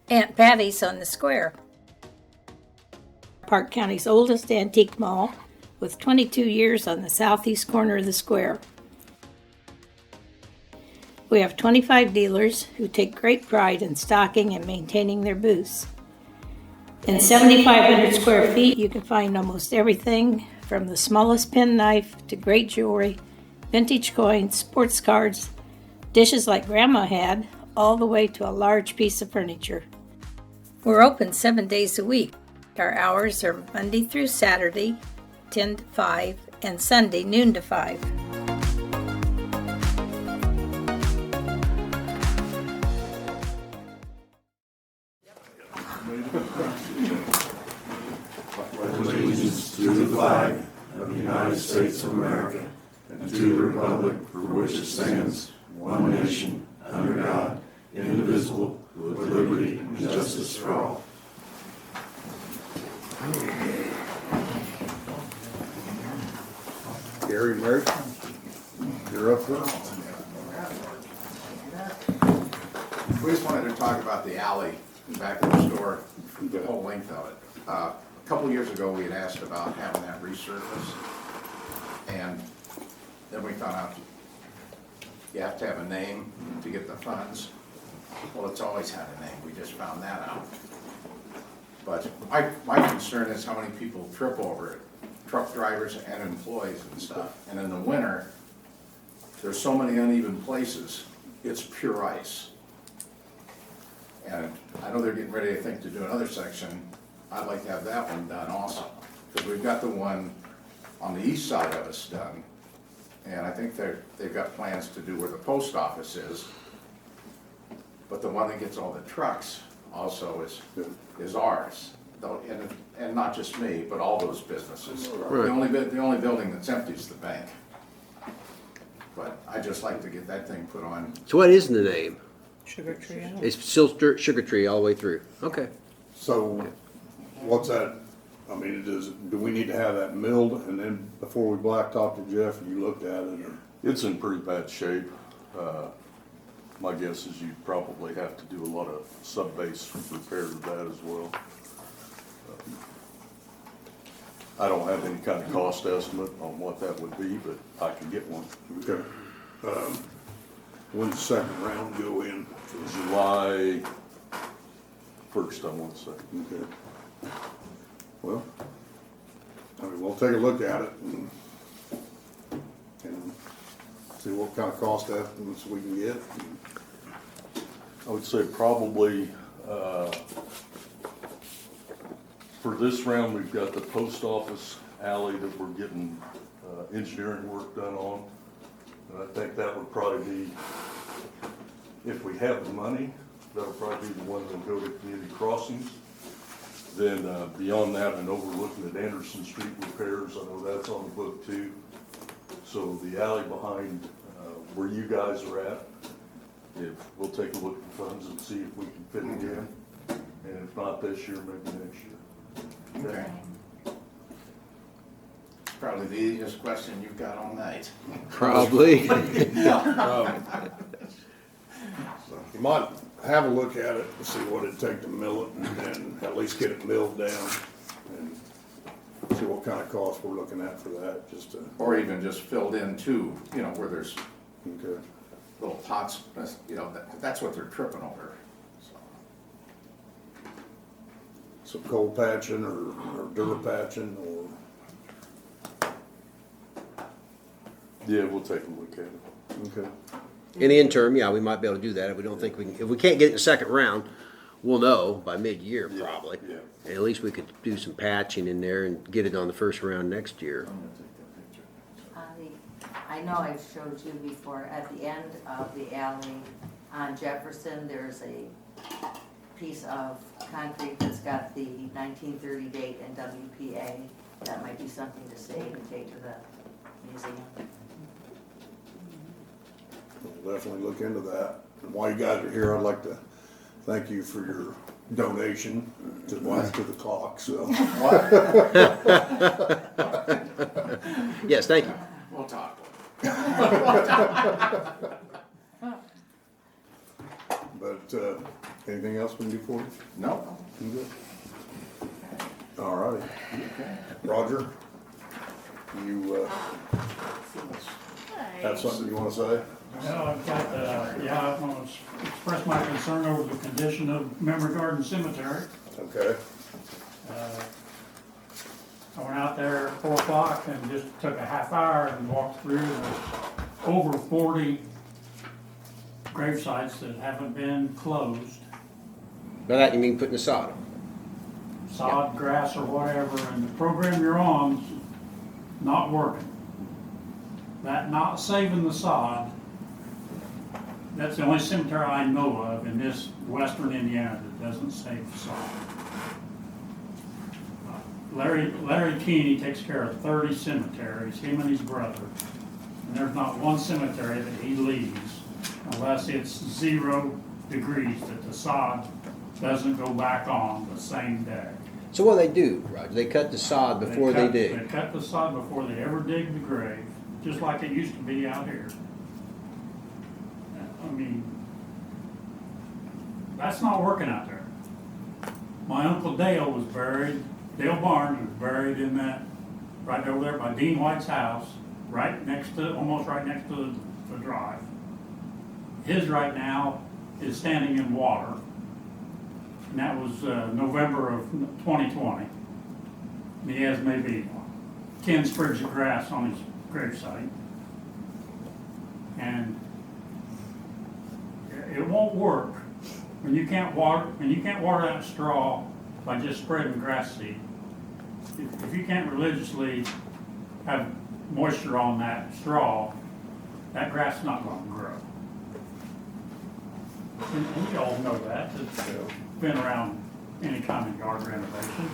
Aunt Patty's on the square. Park County's oldest antique mall, with 22 years on the southeast corner of the square. We have 25 dealers who take great pride in stocking and maintaining their booths. In 7,500 square feet, you can find almost everything from the smallest penknife to great jewelry, vintage coins, sports cards, dishes like Grandma had, all the way to a large piece of furniture. We're open 7 days a week. Our hours are Monday through Saturday, 10 to 5, and Sunday, noon to 5. Allegiance to the flag of the United States of America and to the republic for which it stands, one nation, under God, indivisible, with liberty and justice for all. Gary Merritt, you're up first. We just wanted to talk about the alley back of the store, the whole length of it. A couple years ago, we had asked about having that resurfaced, and then we found out you have to have a name to get the funds. Well, it's always had a name, we just found that out. But my concern is how many people trip over it, truck drivers and employees and stuff. And in the winter, there's so many uneven places, it's pure ice. And I know they're getting ready, I think, to do another section. I'd like to have that one done also, because we've got the one on the east side of us done. And I think they've got plans to do where the post office is. But the one that gets all the trucks also is ours. And not just me, but all those businesses. Right. The only building that's empty is the bank. But I'd just like to get that thing put on. So what is the name? Sugar Tree Alley. It's still Sugar Tree all the way through. Okay. So, what's that, I mean, do we need to have that milled, and then before we blacktop to Jeff, you looked at it, or? It's in pretty bad shape. My guess is you'd probably have to do a lot of sub-base repair to that as well. I don't have any kind of cost estimate on what that would be, but I can get one. Okay. When's the second round go in? July 1st, I want to say. Okay. Well, I mean, we'll take a look at it and see what kind of cost estimates we can get. I would say probably, for this round, we've got the post office alley that we're getting engineering work done on. And I think that would probably be, if we have the money, that'll probably be the one that'll go to community crossings. Then beyond that, and overlooking at Anderson Street repairs, I know that's on the book too. So the alley behind where you guys are at, we'll take a look at the funds and see if we can fit it in. And if not this year, maybe next year. Okay. Probably the easiest question you've got all night. Probably. You might have a look at it and see what it'd take to mill it, and then at least get it milled down and see what kind of cost we're looking at for that, just to. Or even just filled in too, where there's Okay. little pots, that's what they're tripping over. So, Some cold patching or dirt patching or. Yeah, we'll take a look at it. Okay. In the interim, yeah, we might be able to do that. If we don't think we can, if we can't get it in the second round, we'll know by mid-year probably. Yeah. And at least we could do some patching in there and get it on the first round next year. I know I've showed you before, at the end of the alley on Jefferson, there's a piece of concrete that's got the 1930 date and WPA. That might be something to save and take to the museum. We'll definitely look into that. And while you guys are here, I'd like to thank you for your donation to the clock, so. Yes, thank you. we'll talk. But Anything else we can do for you? No. You good? All right. Roger, you, have something you wanna say? Well, I've got, I want to express my concern over the condition of Memory Garden Cemetery. Okay, I went out there at 4 o'clock and just took a half hour and walked through. There's over 40 grave sites that haven't been closed, By that you mean putting the sod on? sod, grass, or whatever, and the program you're on's not working. That not saving the sod, that's the only cemetery I know of in this western Indiana that doesn't save the sod. Larry Keeney takes care of 30 cemeteries, him and his brother. And there's not one cemetery that he leaves unless it's 0 degrees that the sod doesn't go back on the same day. So what do they do, Roger? They cut the sod before they dig? They cut the sod before they ever dig the grave, just like it used to be out here. I mean, that's not working out there. My Uncle Dale was buried, Dale Barnes was buried in that, right over there by Dean White's house, almost right next to the drive. His right now is standing in water, and that was November of 2020. And he has maybe 10 sprigs of grass on his gravesite. And it won't work when you can't water that straw by just spreading grass seed. If you can't religiously have moisture on that straw, that grass is not going to grow. And you all know that. It's been around any kind of yard renovation.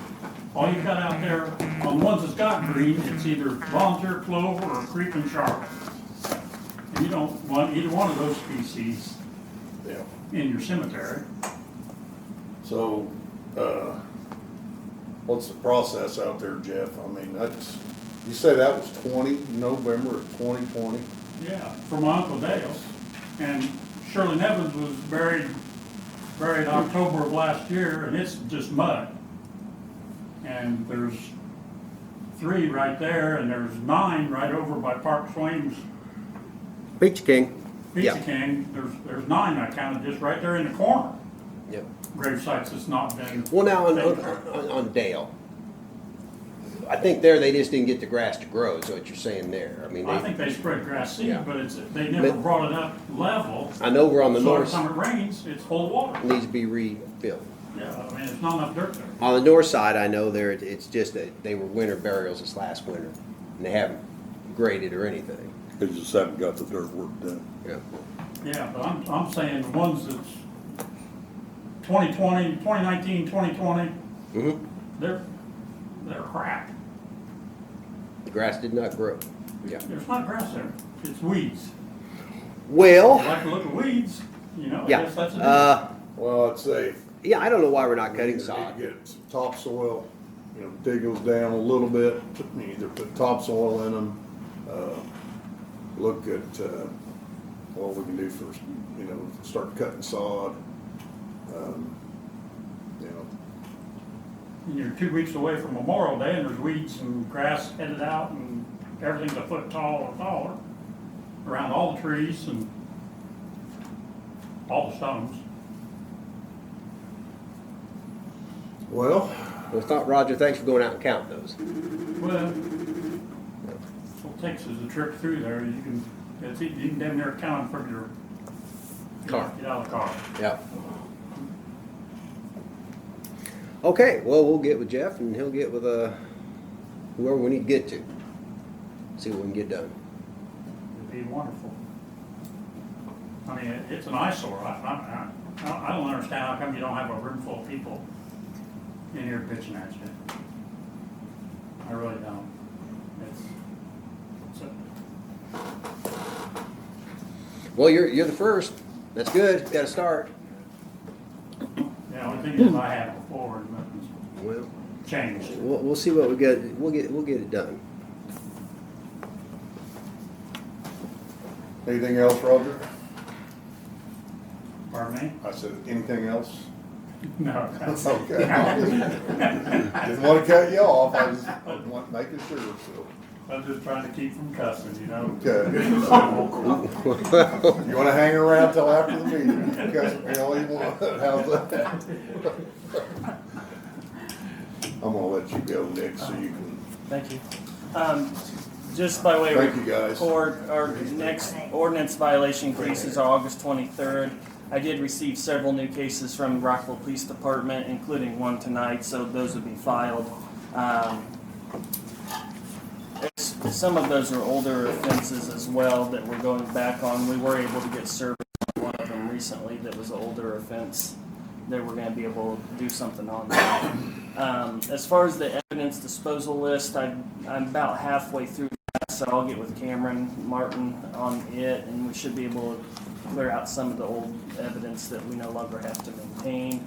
All you've got out there, on the ones that's got green, it's either volunteer clover or creeping charlotte. And you don't want either one of those species yeah. in your cemetery. So, what's the process out there, Jeff? I mean, you say that was November of 2020? Yeah, for my Uncle Dale's. And Shirley Nevins was buried October of last year, and it's just mud. And there's 3 right there, and there's 9 right over by Park Swaim's Pizza King. Pizza Yeah. King. There's 9 I counted just right there in the corner. Yep. Grave sites that's not been. Well, now on Dale, I think there they just didn't get the grass to grow, is what you're saying there. I mean, I think they spread grass seed, Yeah. but they never But- brought it up level. I know we're on the So every north, time it rains, it's full of water. needs to be rebuilt. Yeah, I mean, it's not enough dirt there. On the north side, I know there, it's just that they were winter burials this last winter, and they haven't graded or anything. They just haven't got the dirt work done. Yeah. Yeah, but I'm saying the ones that's 2020, 2019, 2020, Mm-hmm. they're crap. The grass did not grow. Yeah. There's not grass there, it's weeds. I Well, like to look at weeds, you know, I yeah, guess that's a Well, I'd say yeah, I don't know why we're not cutting you need sod. to get some topsoil, dig those down a little bit, either put topsoil in them, look at, what we can do for, start cutting sod. And you're 2 weeks away from Memorial Day, and there's weeds and grass headed out, and everything's a foot tall or taller around all the trees and all the stones. Well, Well, Roger, thanks for going out and counting those. Well, what it takes is a trip through there. You can damn near count from your Car. Get out of the car. Yeah. Okay, well, we'll get with Jeff and he'll get with whoever we need to get to. See what we can get done. It'd be wonderful. I mean, it's an eyesore. I don't understand how come you don't have a room full of people in here bitching at you. I really don't. It's Well, you're the first. That's good. Got to start. the only thing is I had it before and nothing's Well, changed. we'll see what we get. We'll get it done. anything else, Roger? Pardon me? I said, anything else? No. that's- Okay. Didn't want to cut you off, I was making sure, so. I'm just trying to keep from cussing, you know? Okay. You wanna hang around till after the meeting, because, you know, you want, how's that? I'm gonna let you go, Nick, so you can, Thank you. Just by way of thank you, guys. report, our next ordinance violation cases are August 23rd. I did receive several new cases from Rockville Police Department, including one tonight, so those would be filed. Some of those are older offenses as well that we're going back on. We were able to get service on one of them recently that was an older offense that we're gonna be able to do something on that. As far as the evidence disposal list, I'm about halfway through that, so I'll get with Cameron Martin on it, and we should be able to clear out some of the old evidence that we no longer have to maintain.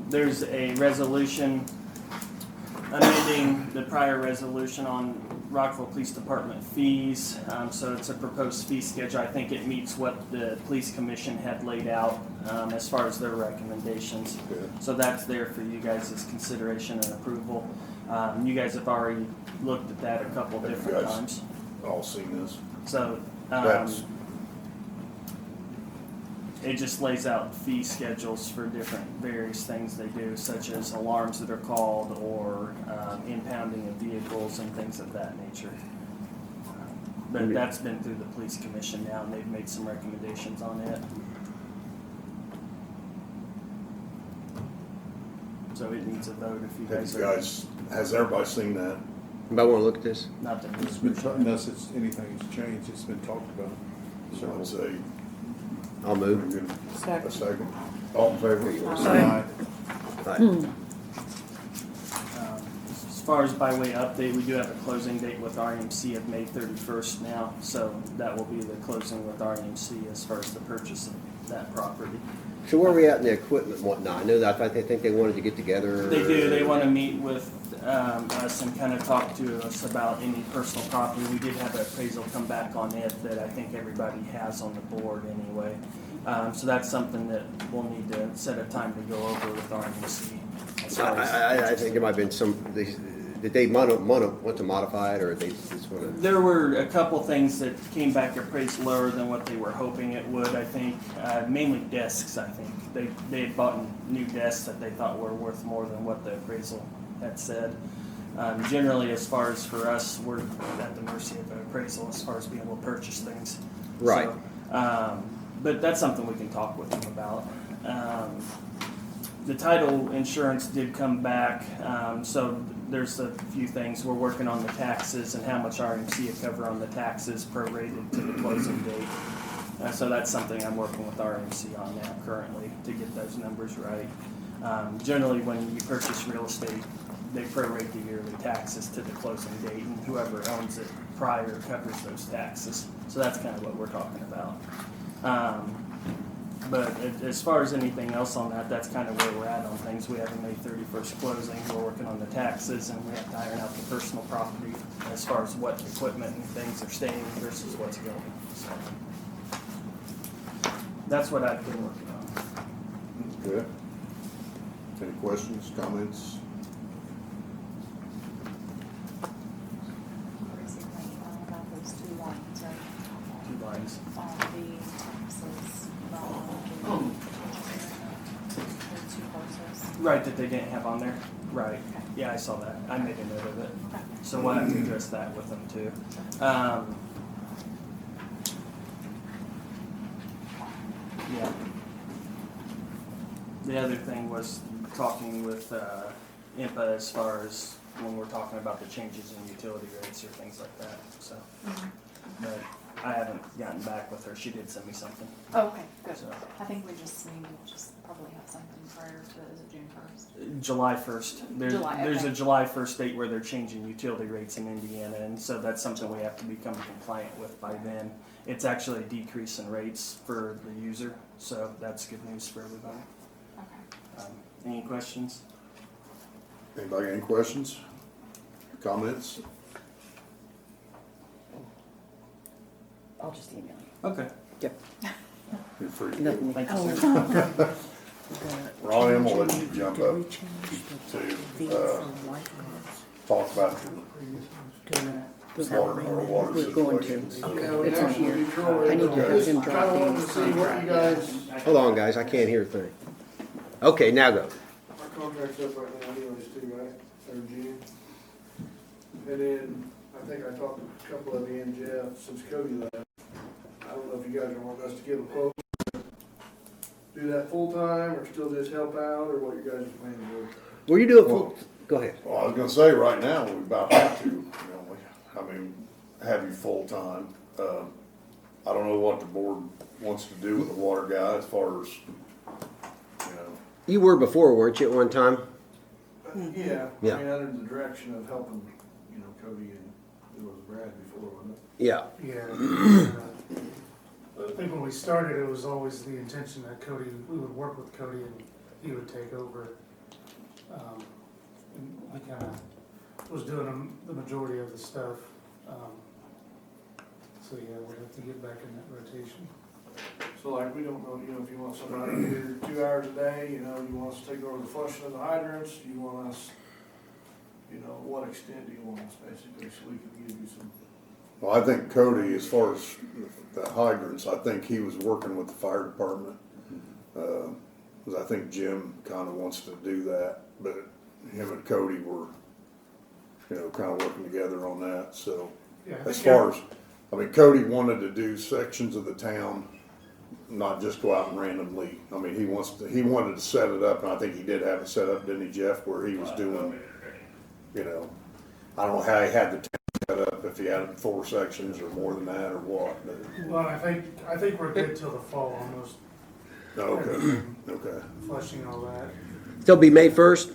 There's a resolution amending the prior resolution on Rockville Police Department fees. So it's a proposed fee schedule. I think it meets what the Police Commission had laid out as far as their recommendations. Good. So that's there for you guys' consideration and approval. You guys have already looked at that a couple Have you different guys times. all seen this? So That's, it just lays out fee schedules for different various things they do, such as alarms that are called or impounding of vehicles and things of that nature. But that's been through the police commission now, and they've made some recommendations on it. So it needs a vote if you have guys you are guys, has everybody seen that? Anybody wanna look at this? not the It's been, unless it's, anything's changed, it's been talked about. So I'd say, I'll we're move. good. A second. All in favor? Aye. Right. As far as by way update, we do have a closing date with RMC of May 31st now, so that will be the closing with RMC as far as the purchase of that property. So where are we at in the equipment and whatnot? I know that, I think they wanted to get together. They do, they want to meet with us and kind of talk to us about any personal property. We did have an appraisal come back on it that I think everybody has on the board anyway. So that's something that we'll need to set a time to go over with RMC. as far as- I think there might have been some, did they want to modify it, or they just want to? There were a couple things that came back appraised lower than what they were hoping it would, I think. Mainly desks, I think. They had bought new desks that they thought were worth more than what the appraisal had said. Generally, as far as for us, we're at the mercy of an appraisal as far as being able to purchase things. Right. So, but that's something we can talk with them about. The title insurance did come back, so there's a few things. We're working on the taxes and how much RMC will cover on the taxes prorated to the closing date. So that's something I'm working with RMC on now currently to get those numbers right. Generally, when you purchase real estate, they prorate the yearly taxes to the closing date, and whoever owns it prior covers those taxes. So that's kind of what we're talking about. But as far as anything else on that, that's kind of where we're at on things. We have a May 31st closing. We're working on the taxes, and we have to iron out the personal property as far as what equipment and things are staying versus what's going. So that's what I've been working on. Good. Any questions, comments? About those 2 lines, right? 2 lines. On the taxes, the 2 parcels. Right, that they didn't have on there? Right. Yeah, I saw that. I made a note of it. Okay. So we'll have to address that with them too. Yeah. The other thing was talking with IMPA as far as when we're talking about the changes in utility rates or things like that, so. But I haven't gotten back with her. She did send me something. Oh, okay, good. So I think we just need to probably have something prior to, is it June 1st? July 1st. There's a okay. July 1st date where they're changing utility rates in Indiana, and so that's something we have to become compliant with by then. It's actually a decrease in rates for the user, so that's good news for everybody. Okay. Any questions? Anybody got any questions? Comments? I'll just email you. Okay. Yep. You're free. Nothing. Thank you, sir. Ronnie, I'm gonna let you jump up to, talk about your water situation. It's on here. I need to have him drop in the contract. Hold on, guys, I can't hear a thing. Okay, now go. Our contract's up right now anyways too, right? Or June. And then, I think I talked to a couple of you and Jeff since Cody left. I don't know if you guys are wanting us to give a quote, do that full-time, or still just help out, or what you guys are planning to do. Will you do it full? Go ahead. Well, I was gonna say, right now, we about have to, have you full-time. I don't know what the board wants to do with the water guy as far as, You were before, weren't you, at one time? Yeah, Yeah. I mean, under the direction of helping, Cody and, it was Brad before, wasn't it? Yeah. Yeah. I think when we started, it was always the intention that Cody, we would work with Cody and he would take over. And he kind of was doing the majority of the stuff. So yeah, we'd have to get back in that rotation. So like, we don't know, if you want somebody here 2 hours a day, you want us to take over the flushing of the hydrants, do you want us, what extent do you want us basically, so we can give you some. well, I think Cody, as far as the hydrants, I think he was working with the fire department. Cause I think Jim kinda wants to do that, but him and Cody were, kinda working together on that, so. Yeah, As far as, Cody wanted to do sections of the town, not just go out and randomly. He wanted to set it up, and I think he did have it set up, didn't he, Jeff, where he was doing, I don't know how he had the town set up, if he had 4 sections or more than that or what, but. Well, I think we're good till the fall almost, Okay. flushing and all that. So it'll be May 1st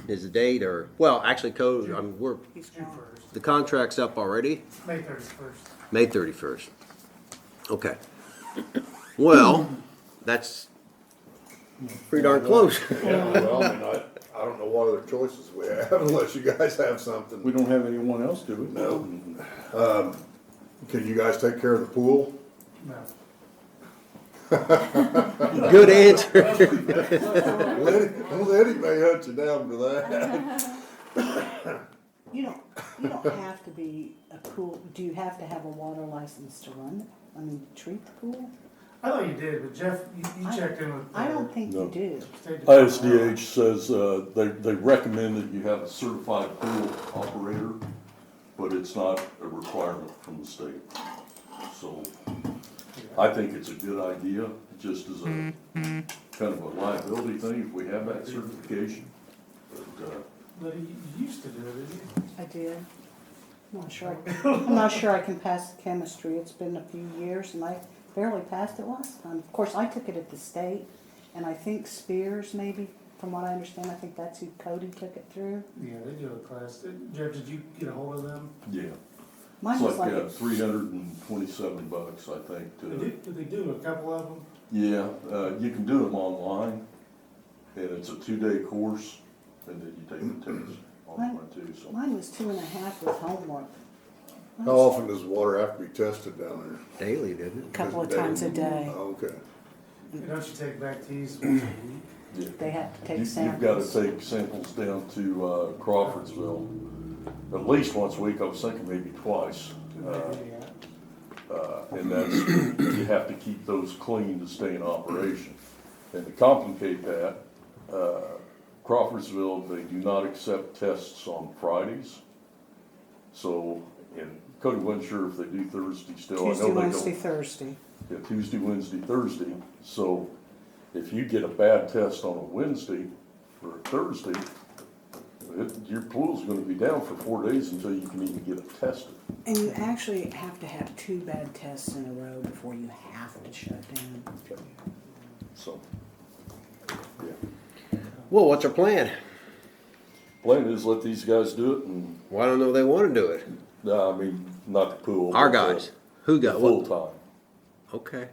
is the date, or, well, actually, Cody, we're, June 1st, the contract's up already, May 31st. May 31st. Okay. Well, that's pretty darn close. Yeah, well, I don't know what other choices we have unless you guys have something. We don't have anyone else, do we? No. Can you guys take care of the pool? No. Good answer. Letty may hunt you down for that. You don't have to be a pool, do you have to have a water license to run it? Treat the pool? I thought you did, but Jeff, you checked in with. I don't think No. you do. State Department. ISDH says, they recommend that you have a certified pool operator, but it's not a requirement from the state. So I think it's a good idea, just as a kind of a liability thing, if we have that certification. But you used to do it, didn't you? I did. I'm not sure I can pass the chemistry. It's been a few years and I barely passed it last time. Of course, I took it at the state and I think Spears maybe, from what I understand, I think that's who Cody took it through. Yeah, they do a class. Jeff, did you get a hold of them? Yeah, Mine it's was like like, $327, I think. Did they do a couple of them? Yeah, you can do them online, and it's a 2-day course, and then you take the test online too, so. mine was 2.5 with homework. How often does water have to be tested down Daily, didn't A couple of times a there? day. Okay. Don't you take back teas once a week? Yeah. They have to take You've samples. got to take samples down to Crawfordsville at least once a week. I was thinking maybe twice. And that's, you have to keep those clean to stay in operation. And to complicate that, Crawfordsville, they do not accept tests on Fridays. So, and Cody wasn't sure if they do Thursday still. Tuesday, I know they Wednesday, don't. Thursday. Yeah, Tuesday, Wednesday, Thursday. So if you get a bad test on a Wednesday or a Thursday, your pool's gonna be down for 4 days until you can even get it tested. And you actually have to have 2 bad tests in a row before you have to shut down. So, yeah. Well, what's our plan? Plan is let these guys do it and, Well, I don't know if they want to do it. not the pool. Our but, guys. Who got Full what? time. Okay.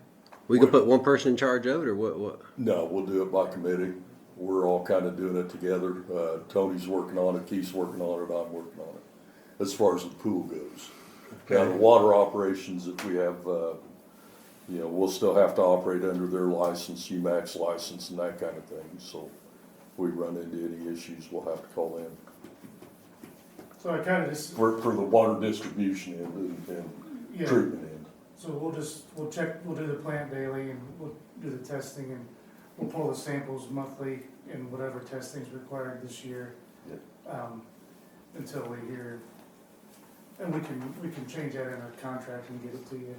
We could put one person in charge of it, or what? No, we'll do it by committee. We're all kind of doing it together. Tony's working on it, Keith's working on it, I'm working on it, as far as the pool goes. Now, the water operations, if we have, you know, we'll still have to operate under their license, UMAX license and that kind of thing. So if we run into any issues, we'll have to call in. So I kinda just, For the water distribution end and yeah, treatment end. so we'll do the plant daily and we'll do the testing and we'll pull the samples monthly and whatever testing's required this year. Until we hear, and we can change that in our contract and get it to you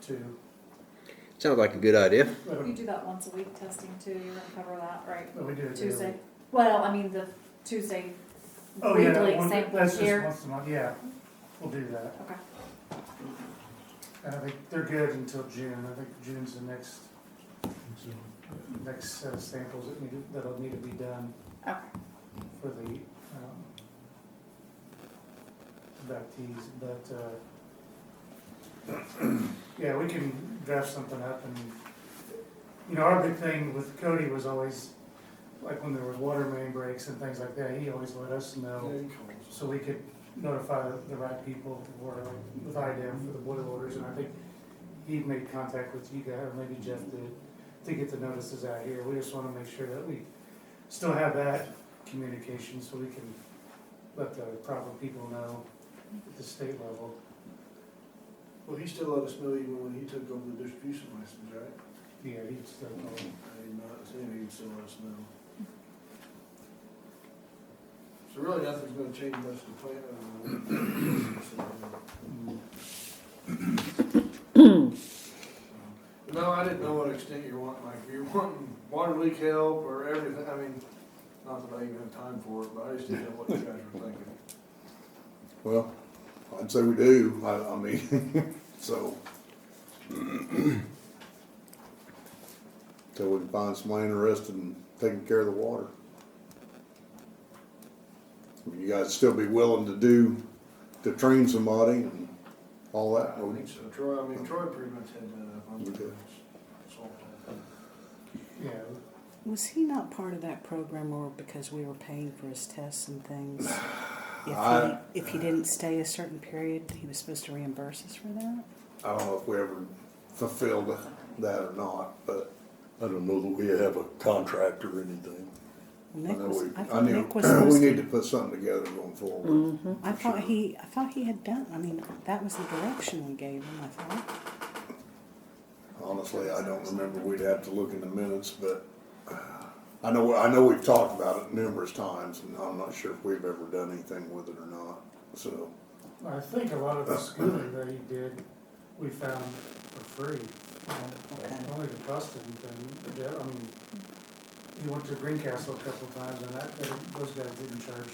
too. Sounds like a good idea. You do that once a week testing too, you're gonna cover that, right? But we do it Tuesday. daily. Well, I mean, the Tuesday Oh, yeah, weekly that's samples just here. once a month, yeah, we'll do that. Okay. And I think they're good until June, I think June's the next set of samples that'll need to be done Okay. for the, baptize, but, yeah, we can draft something up and, you know, our big thing with Cody was always, like when there was water main breaks and things like that, he always let us know so we could notify the right people or like with IDEM for the boil orders, and I think he made contact with you guys, or maybe Jeff did, to get the notices out here. We just wanna make sure that we still have that communication so we can let the proper people know at the state level. Well, he still let us know even when he took over the distribution license, right? Yeah, he'd still know. I did not say he'd still let us know. So really nothing's gonna change much to plan. No, I didn't know what extent you're wanting, like, if you're wanting water leak help or everything, I mean, not that I even have time for it, but I just didn't know what you guys were thinking. Well, I'd say we do, I mean, so. Till we can find somebody interested in taking care of the water. You guys still be willing to train somebody and all that? I don't think so, Troy pretty much had that up on the. Okay. Yeah, Was he not part of that program, or because we were paying for his tests and things? If he didn't stay a certain period, he was supposed to reimburse us for that? I don't know if we ever fulfilled that or not, but I don't know that we have a contract or anything. Nick I know was, we, I I thought knew, Nick was we supposed need to. to put something together going forward. I thought he had done, I mean, that was the direction we gave him, I thought. Honestly, I don't remember, we'd have to look in the minutes, but I know we've talked about it numerous times, and I'm not sure if we've ever done anything with it or not, so. I think a lot of the schooling that he did, we found for free. Only the cost anything, I mean, he went to Greencastle a couple of times and those guys didn't charge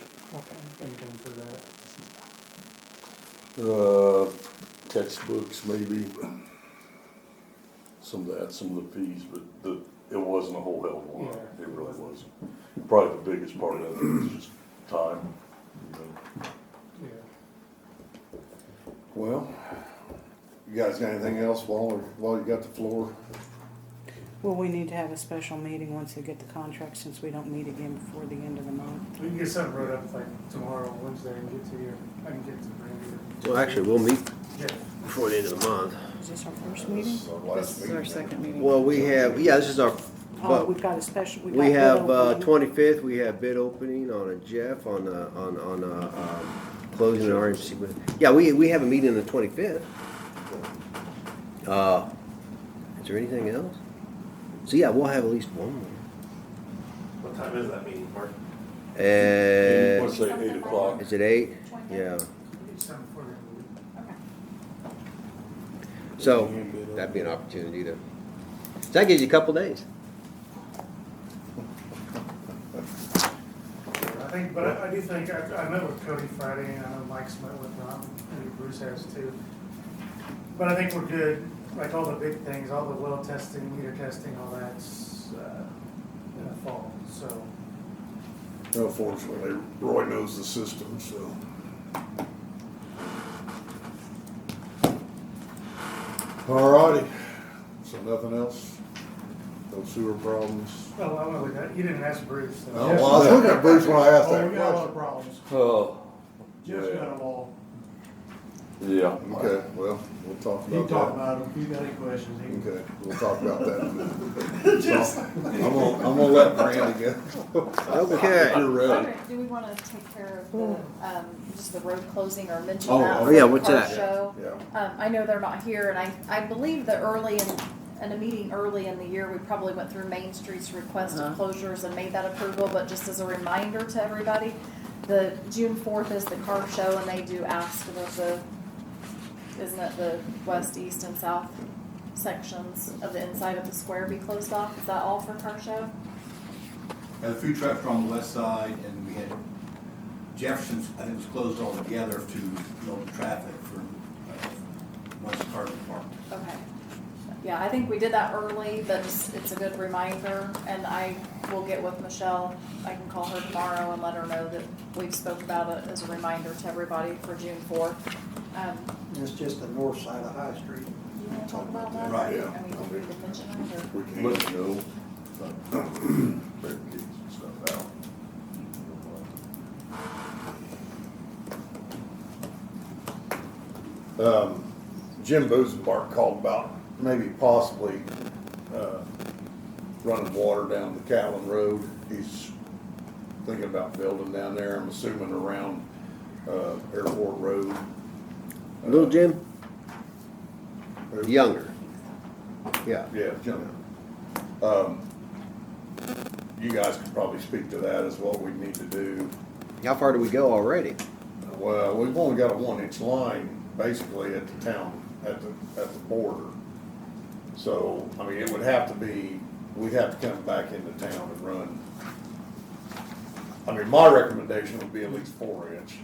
anything for that. Textbooks maybe, some of the fees, but it wasn't a whole hell of a lot. Yeah. It really wasn't. Probably the biggest part of it was just time, you know. Yeah. Well, you guys got anything else while you got the floor? Well, we need to have a special meeting once they get the contract, since we don't meet again before the end of the month. We can get something wrote up like tomorrow, Wednesday, and get to you. I can get to Brandy. Well, actually, we'll meet Yeah. before the end of the month. Is this our first meeting? This is our second meeting. Well, we have, this is our, Oh, but we've got a special, we've got we bid have, opening. 25th, we have bid opening on a Jeff, on closing the RMC. Yeah, we have a meeting on the 25th. Is there anything else? So yeah, we'll have at least one more. What time is that meeting, Mark? Let's say 8 o'clock. Is it 8? Yeah. Get something for the week. So that'd be an opportunity to. So that gives you a couple days. I do think, I met with Cody Friday, and I know Mike's met with Ron, and Bruce has too. But I think we're good, like all the big things, all the well testing, meter testing, all that's in the fall, so. Well, fortunately, Roy knows the system, so. Alrighty, so nothing else? No sewer problems? Oh, I went with that, you didn't ask Bruce. So. No, well, I was looking at Bruce when I asked Oh, that we got a lot of question. problems. Oh, Jeff's yeah. got them all. Yeah. Okay, well, we'll talk You about talk that. about it, if you got any questions, you can. Okay, we'll talk about that in a minute. So, I'm gonna let Randy go. Okay. You're ready. Do we wanna take care of the, just the road closing or mention Oh, that? oh, for yeah, the what's car that? show? Yeah. I know they're not here, and I believe that in a meeting early in the year, we probably went through Main Street's request of closures and made that approval, but just as a reminder to everybody, the June 4th is the car show, and they do ask that isn't it the west, east, and south sections of the inside of the square be closed off? Is that all for car show? The food trucks were on the west side, and we had Jefferson's, I think, was closed altogether to local traffic for once the cars were parked. Okay. Yeah, I think we did that early, but it's a good reminder, and I will get with Michelle. I can call her tomorrow and let her know that we've spoke about it as a reminder to everybody for June 4th. It's just the north side of High Street. You want to talk about that? Right, yeah. I mean, we could mention it, or? We can, Let you know. Barricades and stuff out. Jim Boozenbark called about maybe possibly, running water down the Callan Road. He's thinking about building down there, I'm assuming around, Airport Road. Little Jim? Younger. Yeah. Yeah, Jim. You guys could probably speak to that as what we need to do. How far do we go already? Well, we've only got a 1-inch line basically at the town, at the border. So, I mean, it would have to be, we'd have to come back into town and run. I mean, my recommendation would be at least 4-inch.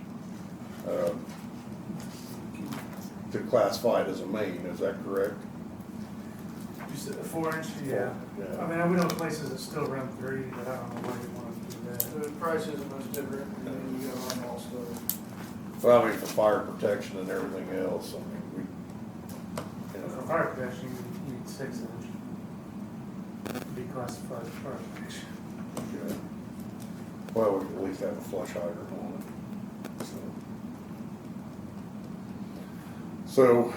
To classify it as a main, is that correct? You said a 4-inch, yeah. Yeah. I mean, we know places that still run 3, but I don't know why you want to do that. The price isn't much different, and then you gotta run all stuff. Well, I mean, for fire protection and everything else, I mean, we, you For know. fire protection, you need 6-inch. Be classified as fire protection. Yeah. Well, we could at least have a flush hydrant on it. So,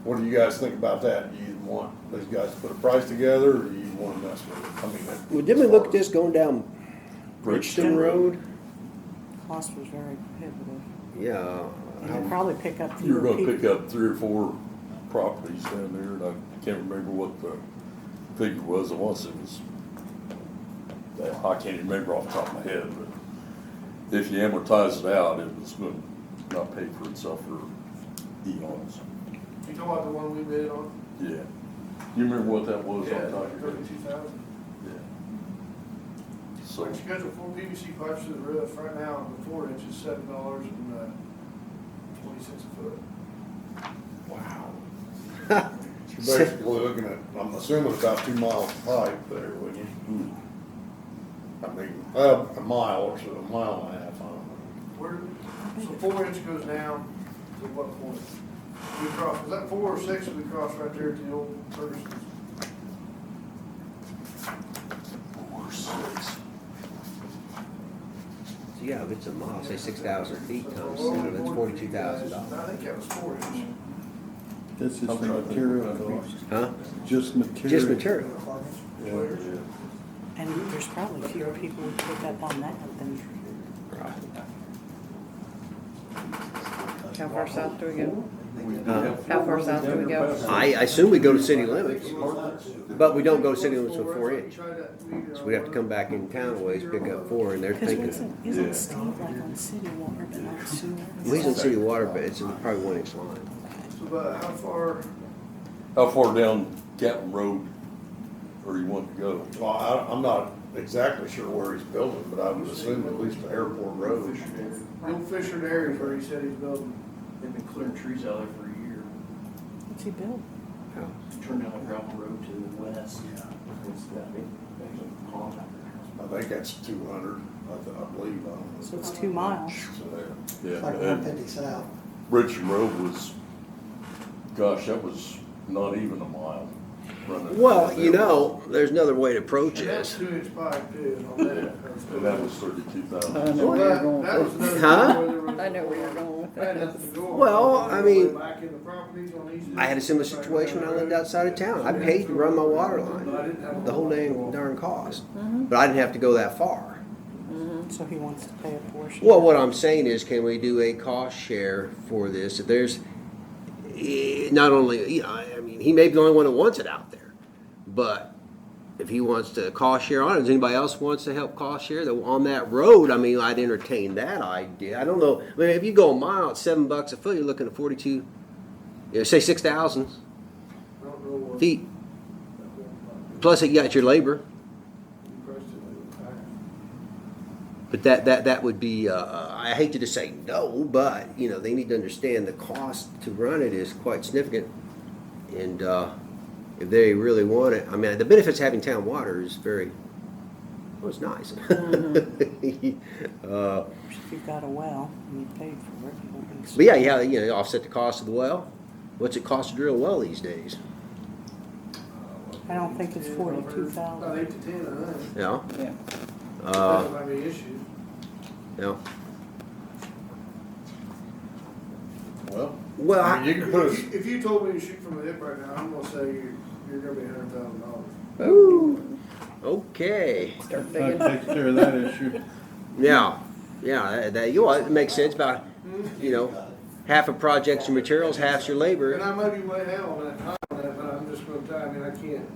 what do you guys think about that? Do you want these guys to put a price together, or do you want to mess with it? I mean, Well, didn't we look at this going down Bridgeton Road? Cost was very prohibitive. Yeah. You could probably pick up You were fewer gonna people. pick up 3 or 4 properties down there, and I can't remember what the figure was. It was, I can't even remember off the top of my head, but if you amortize it out, it was going to not pay for itself for eons. You know what the one we bid on? Yeah. You remember what that was Yeah, off the top of your head? 32,000. Yeah. So, Like schedule 4 PVC pipes to the roof, right now, the 4-inch is $7.20 a foot. wow. You're basically looking at, I'm assuming about 2 miles of pipe there, wouldn't you? I mean, a mile or so, a mile and a half, I don't know. Where, so 4-inch goes down to what point? We cross, was that 4 or 6 we crossed right there at the old Ferguson's? 4 or 6. So yeah, if it's a mile, say 6,000 feet times 7, that's $42,000. I think that was 4-inch. This is the material cost. Huh? Just material. Just material. Yeah. And there's probably fewer people who pick up on that than. Right. How far south do we go? Huh? How far south do we go? I assume we go to city limits, but we don't go to city limits with 4-inch. So we have to come back in town a ways, pick up 4, and they're Because thinking, isn't Steve like on city water but not sewer? well, he's in city water, but it's probably 1-inch line. So about How far down Captain Road are you wanting to go? Well, I'm not exactly sure where he's building, but I would assume at least the airport road. the old Fisher area where he said he's building. They've been clearing trees out there for a year. What's he build? Turn down the gravel road to the west. I think that's 200, I believe. I don't know. So it's 2 miles. So, Yeah. Like and 150 south. Bridgeton Road was, gosh, that was not even a mile. running. Well, you know, there's another way to approach And that's this. 2-inch pipe too, on that. And that was 32,000. That was another. Huh? where there was- I know where you're going with Had nothing to go on. Well, I mean, Back in the properties on these- I had a similar situation when I lived outside of town. I paid to run my water line, But I didn't have. the whole darn cost. But I didn't have to go that far. So he wants to pay a portion. Well, what I'm saying is, can we do a cost share for this? If there's, not only, you know, I mean, he may be the only one that wants it out there, but if he wants to cost share on it, does anybody else wants to help cost share on that road? I mean, I'd entertain that idea. I don't know. I mean, if you go a mile at $7 a foot, you're looking at 42, you know, say 6,000 I don't know what- feet. Plus, you got your labor. But that would be, I hate to just say no, but, you know, they need to understand the cost to run it is quite significant. And if they really want it, I mean, the benefits of having town water is very, well, it's nice. If you've got a well and you paid for it, you don't need to- But yeah, you know, offset the cost of the well. What's it cost to drill a well these days? I don't think it's About 42,000. 8 to 10, I think. Yeah. Yeah. Doesn't have any issues. Yeah. Well, I Well, mean, you can put a, If you told me to shoot from the hip right now, I'm gonna say you're gonna be $100,000. ooh, okay. Start that digging. takes care of that issue. Yeah, you know, it makes sense. About, you know, half of projects your materials, half's your labor. And I might be way out on that time on that, but I'm just gonna tell you, I mean, I can't.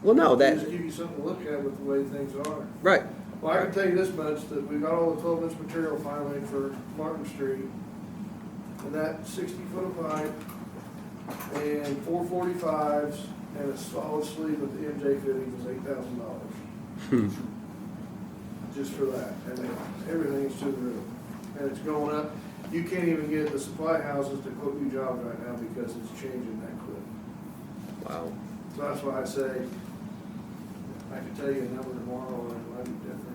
Well, no, Just give you something to look at with the way things are. right. Well, I can tell you this much, that we got all the 12-inch material finally for Martin Street. And that 60-foot of pipe and 445s and a solid sleeve with the MJ fitting was $8,000. Just for that. And then everything's to the roof. And it's going up. You can't even get the supply houses to quote you jobs right now because it's changing that quick. Wow. So that's why I say, I can tell you a number tomorrow and it might be different.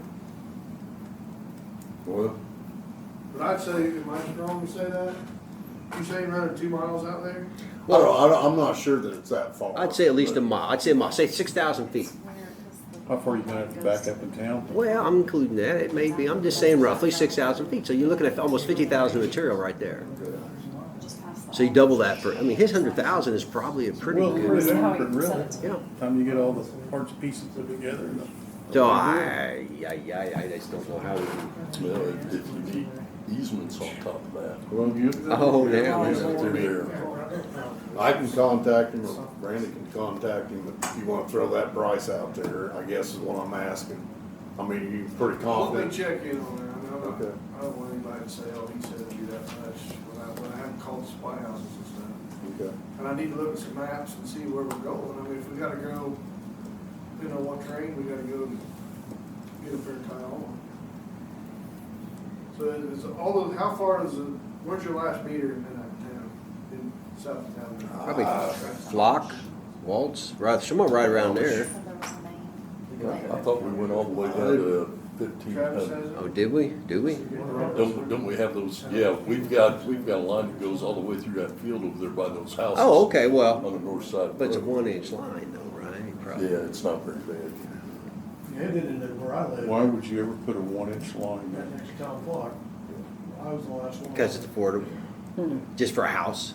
Well, But I'd say, am I wrong to say that? You saying running 2 miles out there? I'm not sure that it's that far. I'd say at least a mile. I'd say a mile. Say 6,000 feet. How far are you gonna have to back up in town? Well, I'm including that. It may be. I'm just saying roughly 6,000 feet. So you're looking at almost 50,000 material right there. So you double that for. I mean, his 100,000 is probably a pretty Well, good. really, How he but really, said it. Yeah. time you get all the parts and pieces put together. So I just don't know how we can. Well, if you need easements on top of that. Well, you. Oh, now. Through there. I can contact him, or Randy can contact him, but if you wanna throw that price out there, I guess is what I'm asking. I mean, you pretty Let me confident? check in on that. I mean, Okay. I don't want anybody to say, oh, he said it'd be that much when I haven't called the supply houses and stuff. Okay. And I need to look at some maps and see where we're going. I mean, if we gotta go, depending on what train, we gotta go get up there and tie on. So is all those, how far is the, where's your last meter in that town, in south of town? Probably Flock, Waltz, right, somewhere right around there. I thought we went all the way down to 15. Travis has it? Oh, did we? Do we? Don't we have those? Yeah, we've got a line that goes all the way through that field over there by those houses. Oh, okay. Well, On the north side. of the but it's a road. 1-inch line, though, right? Probably. Yeah, it's not very bad. It didn't where I live. Why would you ever put a 1-inch line there? Next to town block. I was the last one. Because it's affordable. Just for a house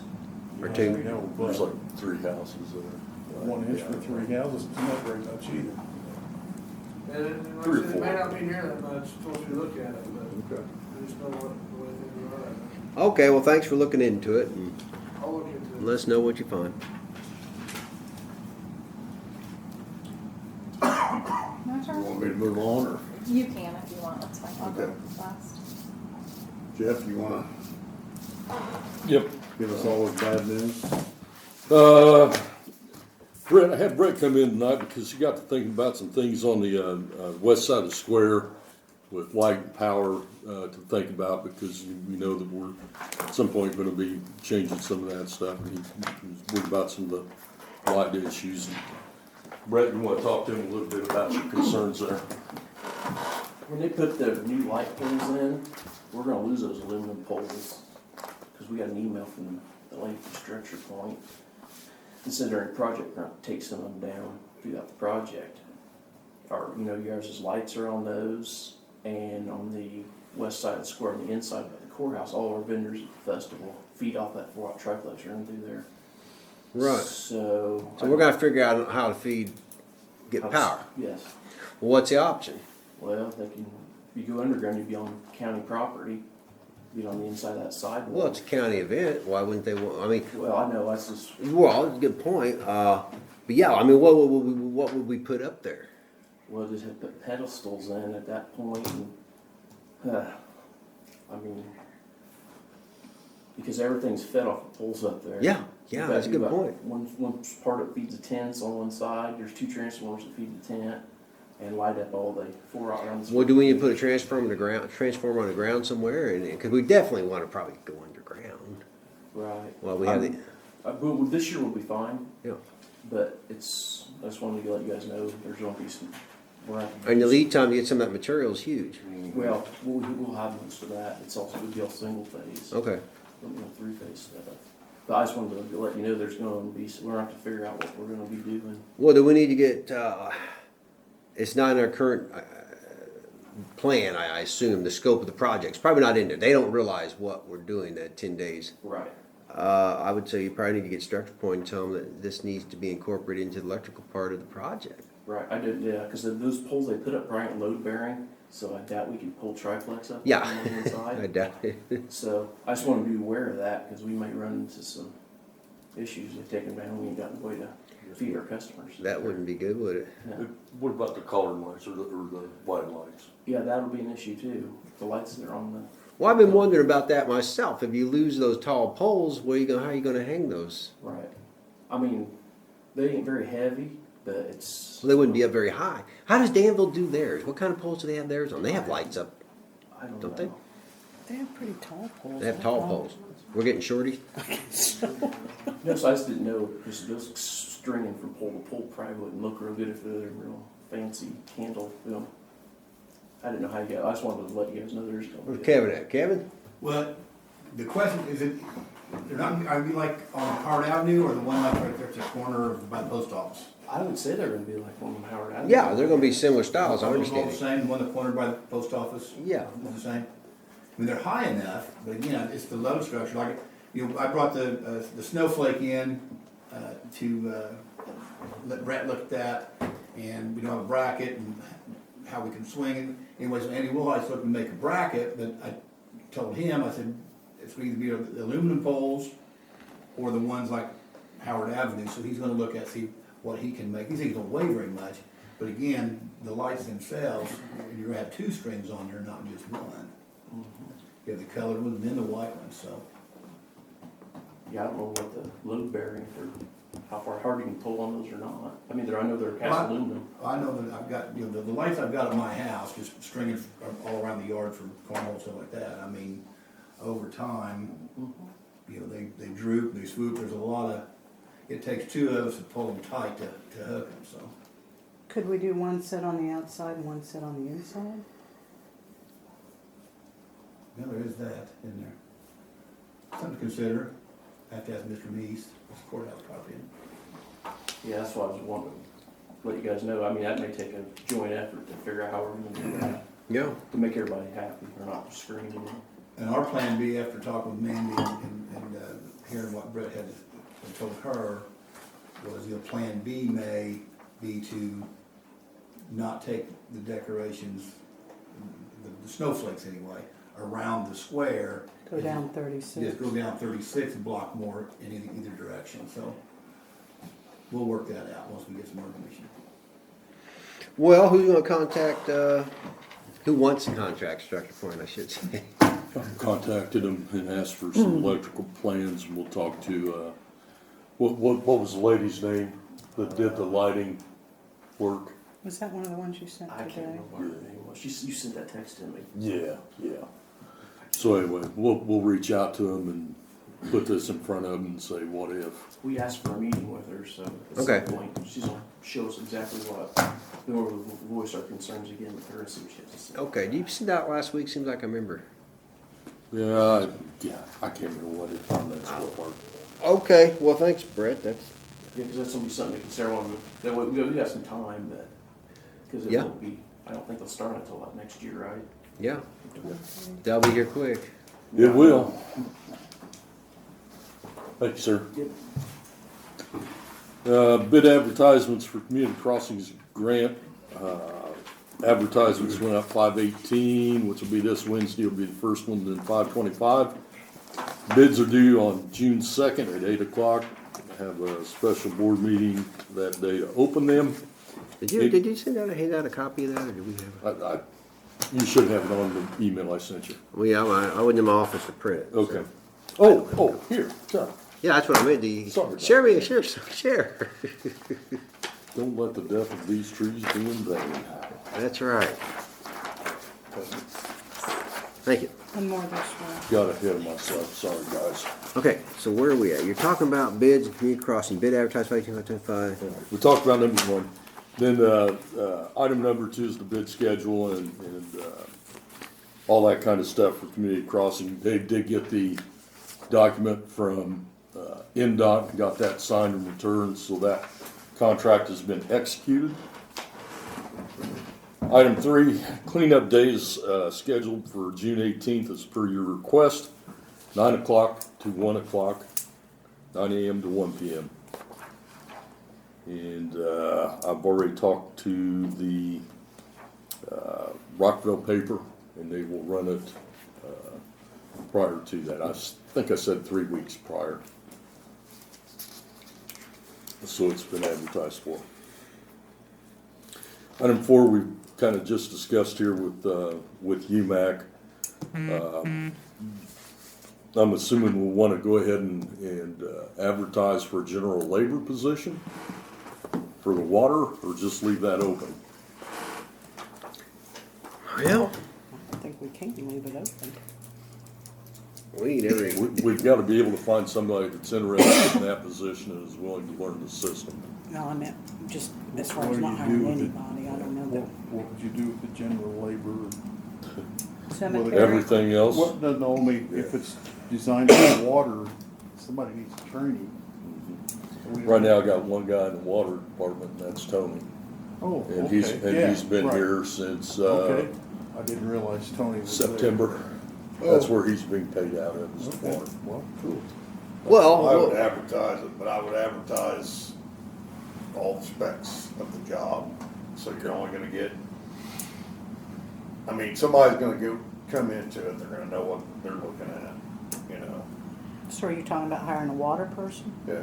or I two. know, There's but like 3 houses there. 1 inch for 3 houses is not very much either. And like 3 or I said, it may 4. not be near that much, once we look at it, but Okay. I just know what, the way things are right now. Okay, well, thanks for looking into it and I'll look into it. let us know what you find. My You turn? want me to move on, or You can if you want, that's fine. I'll go Okay. last. Jeff, you wanna Yep. give us all the bad news? Brett, I had Brett come in tonight because he got to thinking about some things on the west side of the square with light and power to think about, because we know that we're at some point going to be changing some of that stuff. And he was worried about some of the light issues. Brett, you want to talk to him a little bit about your concerns there? When they put the new light poles in, we're gonna lose those aluminum poles, because we got an email from the Lake Structure Point. considering project grant, take some of them down throughout the project. Or, yours' lights are on those, and on the west side of the square, on the inside of the courthouse, all our vendors at the festival feed off that 4-watt triplex run through there. Right. So So we're gonna figure out how to get power. Yes. Well, what's the option? Well, if you go underground, you'd be on county property, be on the inside of that sidewalk. Well, it's a county event. Why wouldn't they want? I mean, Well, I know, that's just, well, that's a good point. But yeah, I mean, what would we put up there? we'll just have to put pedestals in at that point, and, I mean, because everything's fed off of poles up there. Yeah, that's a good point. One part that feeds the tents on one side, there's 2 transformers that feed the tent, and light up all the 4-watt runs. Well, do we need to put a transformer on the ground somewhere? And because we definitely want to probably go underground. Right. Well, we have the Well, this year will be fine, yeah. but I just wanted to let you guys know, there's gonna be some, And the lead time to get some of that material is huge. well, we'll have most of that, it's also gonna be all single phase. Okay. 3-phase stuff. But I just wanted to let you know there's gonna be, we're gonna have to figure out what we're gonna be doing. Well, do we need to get? It's not in our current plan, I assume. The scope of the project's probably not in there. They don't realize what we're doing that 10 days. Right. I would say you probably need to get structure point and tell them that this needs to be incorporated into the electrical part of the project. Right, I did, yeah, because those poles they put up probably aren't load bearing, so I doubt we can pull triplex up Yeah. on the inside. I doubt it. So I just want to be aware of that, because we might run into some issues if taking down, we ain't got no way to feed our customers. That wouldn't be good, would it? Yeah. What about the colored lights or the white lights? Yeah, that'll be an issue too, the lights that are on the. Well, I've been wondering about that myself. If you lose those tall poles, how are you going to hang those? Right. I mean, they ain't very heavy, but it's. Well, they wouldn't be up very high. How does Danville do theirs? What kind of poles do they have theirs on? They have lights up, I don't don't know. They have pretty tall poles. they? They have tall poles. We're getting shorty. No, so I just didn't know, because those stringing from pole to pole probably wouldn't look real good if they're real fancy candle, I didn't know how you got, I just wanted to let you guys know there's. Where's Kevin at? Kevin? Well, the question is, they're not, are we like on Howard Avenue or the one like right there at the corner by the post office? I would say they're gonna be like one of Howard Avenue. Yeah, they're going to be similar styles. I Are those all understand the it. same, the one that cornered by the post office? Yeah. Is the same? I mean, they're high enough, but again, it's the load structure, like, I brought the snowflake in, to, let Brett look at that, and we don't have a bracket, and how we can swing it. Anyways, Andy Wilhite's looking to make a bracket, but I told him, I said, it's gonna either be the aluminum poles, or the ones like Howard Avenue, so he's gonna look at, see what he can make. He thinks it don't weigh very much, but again, the lights themselves, you're gonna have 2 strings on there, not just one. You have the colored ones and then the white ones, so. Yeah, I don't know what the load bearing for, how far hard you can pull on those or not. I mean, I know they're cast aluminum. I know that I've got, the lights I've got at my house, just stringing all around the yard for cornhole and stuff like that. I mean, over time, they droop, they swoop, there's a lot of, it takes 2 of us to pull them tight to hook them, so. Could we do one set on the outside and one set on the inside? Yeah, there is that in there. Something to consider. Have to ask Mr. Meese, it's courthouse property. Yeah, that's why I was wanting to let you guys know. I mean, that may take a joint effort to figure out how we're gonna do that, Yeah. to make everybody happy, or not just screaming. And our plan B, after talking with Mandy and hearing what Brett had told her, was, plan B may be to not take the decorations, the snowflakes anyway, around the square. Go down 36. Just go down 36 and block more in either direction, so we'll work that out once we get some more information. Well, who's going to contact? Who wants to contract structure point? I should say. Contacted them and asked for some electrical plans, and we'll talk to, what was the lady's name that did the lighting work? Was that one of the ones you sent I can't today? remember what her name was. You sent that text to me. Yeah. So anyway, we'll reach out to them and put this in front of them and say, what if? We asked for a meeting with her, so at Okay. some point, she's gonna show us exactly what, then we'll voice our concerns again with her and see what she has to say. Okay. Did you see that last week? Seems like I remember. Yeah, I can't remember what it on that scorecard. Okay. Well, thanks, Brett. That's Yeah, because that's gonna be something to consider on, that we got some time that, because it Yeah. won't be, I don't think they'll start until like next year, right? Yeah, they'll be here quick. It will. Thank you, sir. Bid advertisements for community crossings grant. Advertisements went up 5/18, which will be this Wednesday, will be the first one, then 5/25. Bids are due on June 2nd at 8 o'clock. Have a special board meeting that day to open them. Did you hand out a copy of that, or did we have it? You should have it on the email I sent you. Well, yeah, I went in my office to print. Okay. So. Oh, here, John. Yeah, that's what I meant. Do you Sorry about share me? Share. Don't let the death of these trees be in vain. That's right. Thank you. One more this way. Got ahead of myself, sorry guys. Okay, so where are we at? You're talking about bids and community crossing, bid advertised 5/25. We talked about number one. Then, item number two is the bid schedule and all that kind of stuff for community crossing. They did get the document from, NDOT, got that signed and returned, so that contract has been executed. Item three, cleanup day is, scheduled for June 18th as per your request, 9 o'clock to 1 o'clock, 9 a.m. to 1 p.m. And I've already talked to the Rockville paper, and they will run it prior to that. I think I said 3 weeks prior. So it's been advertised for. Item four, we've kind of just discussed here with UMAC. I'm assuming we'll want to go ahead and advertise for a general labor position for the water, or just leave that open? Well, I think we can leave it open. we need every. We've got to be able to find somebody that's interested in that position and is willing to learn the system. No, I meant just as far What as do not you do hiring with it? anybody, I don't know What would you do with the general labor? that. Cemetery. Everything else, What, no, only if it's designed for water, somebody needs training. right now I got one guy in the water department, and that's Tony. Oh, And okay, he's been right. here since Okay, I didn't realize Tony was there. September. That's where he's being paid out of, is the Okay, water. well, cool. Well, I would advertise it, but I would advertise all the specs of the job, so you're only gonna get, I mean, somebody's gonna come into it, they're gonna know what they're looking at, you know, So are you talking about hiring a water person? yeah.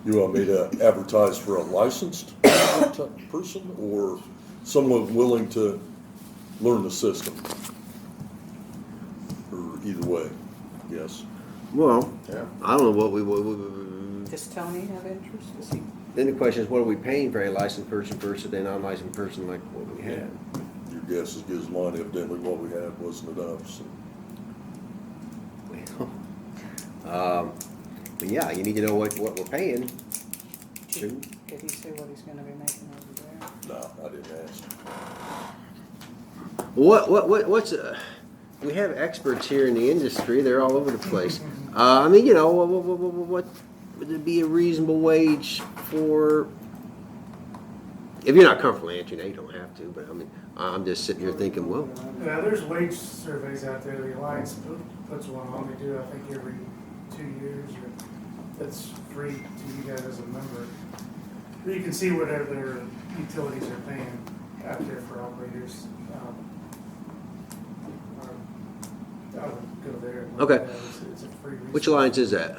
You want me to advertise for a licensed person, or someone willing to learn the system? Or either way, yes. well, Yeah. I don't know what we. Does Tony have interest? Is he? Then the question is, what are we paying for a licensed person versus a non-licensed person like what we had? Your guess is as good as mine. Evidently what we had wasn't enough, so. But yeah, you need to know what we're paying. Did he say what he's gonna be making over there? No, I didn't ask. What's we have experts here in the industry. They're all over the place. I mean, you know, what would it be a reasonable wage for? If you're not comfortable answering, you don't have to. But I mean, I'm just sitting here thinking, well, Yeah, there's wage surveys out there, the Alliance puts one on, they do, I think, every 2 years, or that's free to you guys as a member. But you can see whatever their utilities are paying out there for operators. I would go there. And look Okay. at that. It's a free resource. which alliance is that?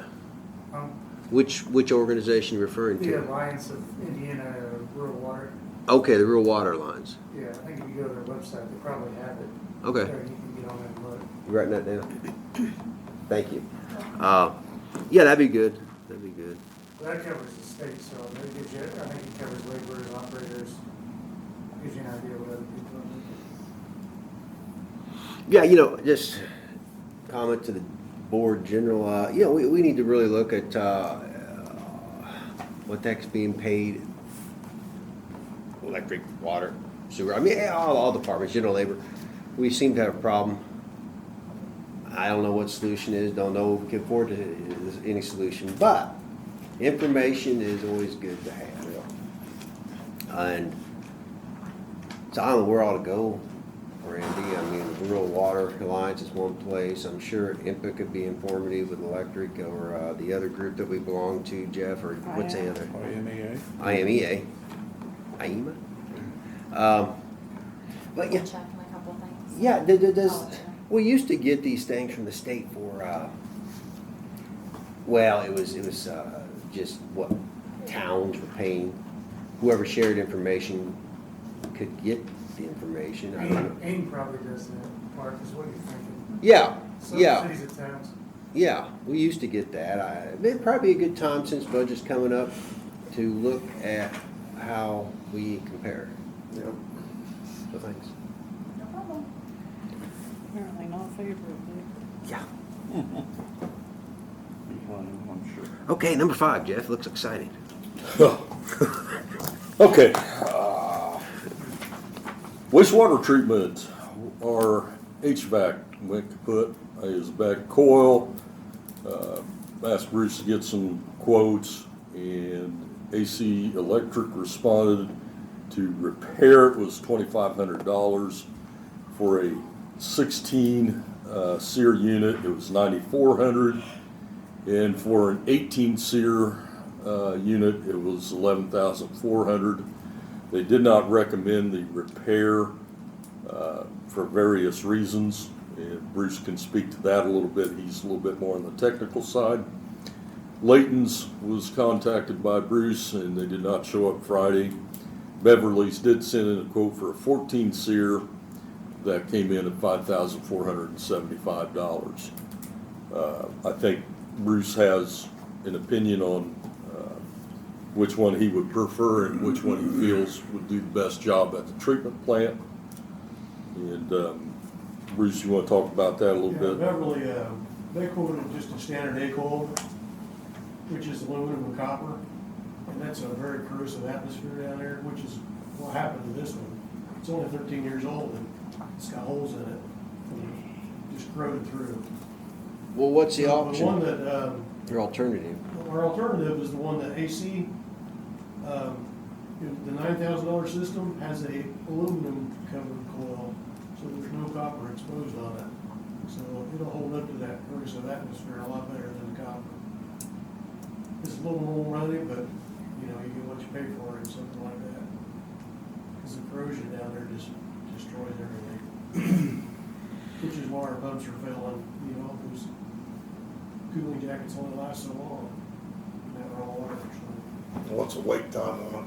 Um, Which organization you referring The to? Alliance of Indiana Rural Water. Okay, the Rural Water Lines. Yeah, I think if you go to their website, they probably have it. Okay. There, you can get on there and look. You writing that down? Thank you. Yeah, that'd be good. That'd be good. Well, that covers the state, so that gives you, I think it covers laborers, operators, gives you an idea what other people are. Yeah, you know, just comment to the board general. You know, we need to really look at what that's being paid. Electric, water, sewer. I mean, all departments, general labor. We seem to have a problem. I don't know what the solution is. Don't know if we can afford to, any solution. But Information is always good to have. And so I don't know where I ought to go, Randy. I mean, Rural Water Alliance is one place. I'm sure IMPA could be informative with electric, or the other group that we belong to, Jeff, or what's the other? IMEA. IMA? But yeah, Checking a couple things. yeah, does, Oh, yeah. we used to get these things from the state for, well, it was just what towns were paying. Whoever shared information could get the information. I don't know. AIM probably does that, Mark, is what you're thinking. Yeah, Some yeah, cities and towns. yeah, we used to get that. It'd probably be a good time since budget's coming up to look at how we compare. Yep. So thanks. No problem. Apparently not favorably. Yeah. I'm sure. Okay, number 5, Jeff, looks exciting. Okay. Wastewater treatment, our HVAC went kaput. His back coil. Asked Bruce to get some quotes, and AC Electric responded to repair it was $2,500. For a 16 SEER unit, it was $9,400, and for an 18 SEER unit, it was $11,400. They did not recommend the repair for various reasons, and Bruce can speak to that a little bit. He's a little bit more on the technical side. Layton's was contacted by Bruce, and they did not show up Friday. Beverly's did send in a quote for a 14 SEER that came in at $5,475. I think Bruce has an opinion on which one he would prefer and which one he feels would do the best job at the treatment plant. And Bruce, you want to talk about that a little bit? Beverly, they quoted just a standard A coil, which is aluminum and copper, and that's a very corrosive atmosphere down there, which is what happened to this one. It's only 13 years old and it's got holes in it, and just corroded through. Well, what's the The option? one that, Your alternative? our alternative is the one that AC, the $9,000 system has a aluminum covered coil, so there's no copper exposed on it. So it'll hold up to that corrosive atmosphere a lot better than the copper. It's a little more money, but you know, you get what you pay for and something like that. Because the corrosion down there just destroys everything. Which is why our pumps are failing, you know, those cooling jackets only last so long. And that raw water, so. What's the wait time on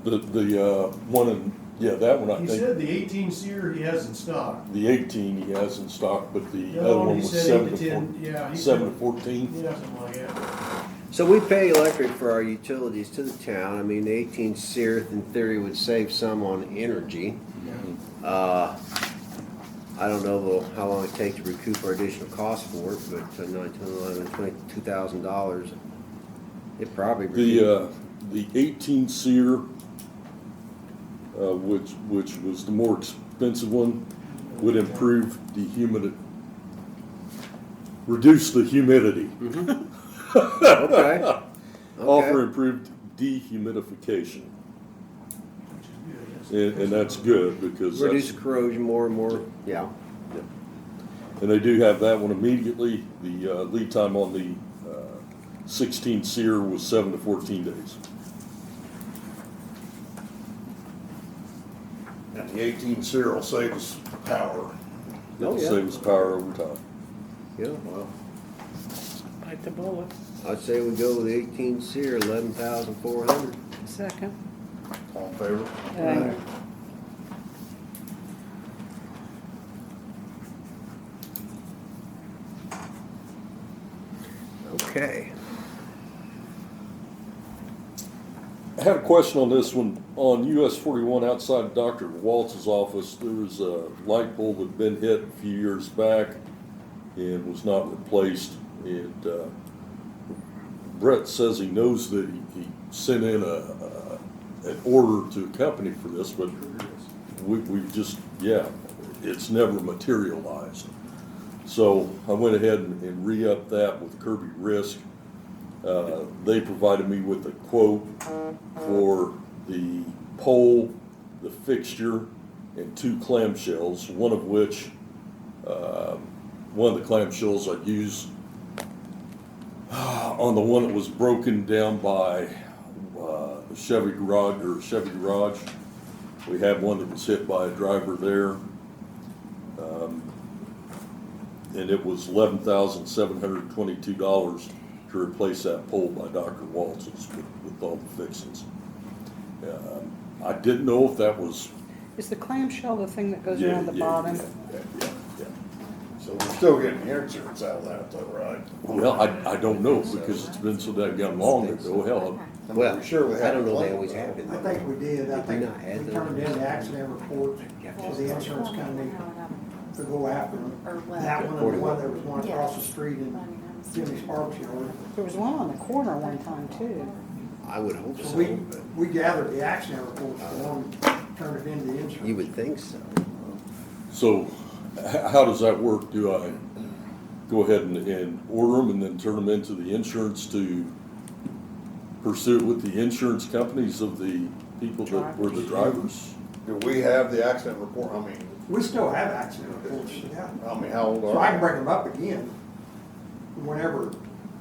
The one in, yeah, that one I He think, said the 18 SEER he has in stock. the 18 he has in stock, but the The other one he was said 7 8 to to 10, 14. yeah. 7 to 14. Yeah, something like that. So we pay electric for our utilities to the town. I mean, the 18 SEER in theory would save some on energy. I don't know how long it takes to recoup our additional cost for it, but $9, $10, $11, $22,000, it probably. The 18 SEER, which was the more expensive one, would improve reduce the humidity. Okay. Offer improved dehumidification. Which is good, yes. And that's good because Reduce that's, corrosion more and more, yeah. and they do have that one immediately. The lead time on the 16 SEER was 7 to 14 days. it? And the 18 SEER will save us power. Oh, yeah. Saves power over time. Yeah, well, Bite the bullet. I'd say we go with the 18 SEER, 11,400. Second. All in favor? Aye. Okay. I had a question on this one. On US 41 outside Dr. Waltz's office, there was a light bulb that had been hit a few years back and was not replaced. And Brett says he knows that he sent in an order to a company for this, but we've just, it's never materialized. So I went ahead and re-upped that with Kirby Risk. They provided me with a quote for the pole, the fixture, and 2 clamshells, one of which, one of the clamshells I used on the one that was broken down by the Chevy garage. We had one that was hit by a driver there. And it was $11,722 to replace that pole by Dr. Waltz's with all the fixings. I didn't know if that was. Is the clamshell the thing that goes Yeah, around the yeah, bottom? Yeah. So we're still getting the insurance out of that though, right? Well, I don't know because it's been so dadgum long ago. Hell, Well, I'm sure we I don't have know, they a always claim. have been. I think we did, I Did we think not add we those? turned in the accident report to the insurance company to go after Or that one and the one, there was one across the street in Yes. Jimmy Sparks' yard. There was one on the corner one time too. I would hope So so, we but gathered the accident reports for one, turned it into the insurance. you would think so. so how does that work? Do I go ahead and order them and then turn them into the insurance to pursue it with the insurance companies of the people that were the drivers? Do we have the accident report? I mean, We still have accident reports, yeah. how old are So I can they? bring them up again whenever,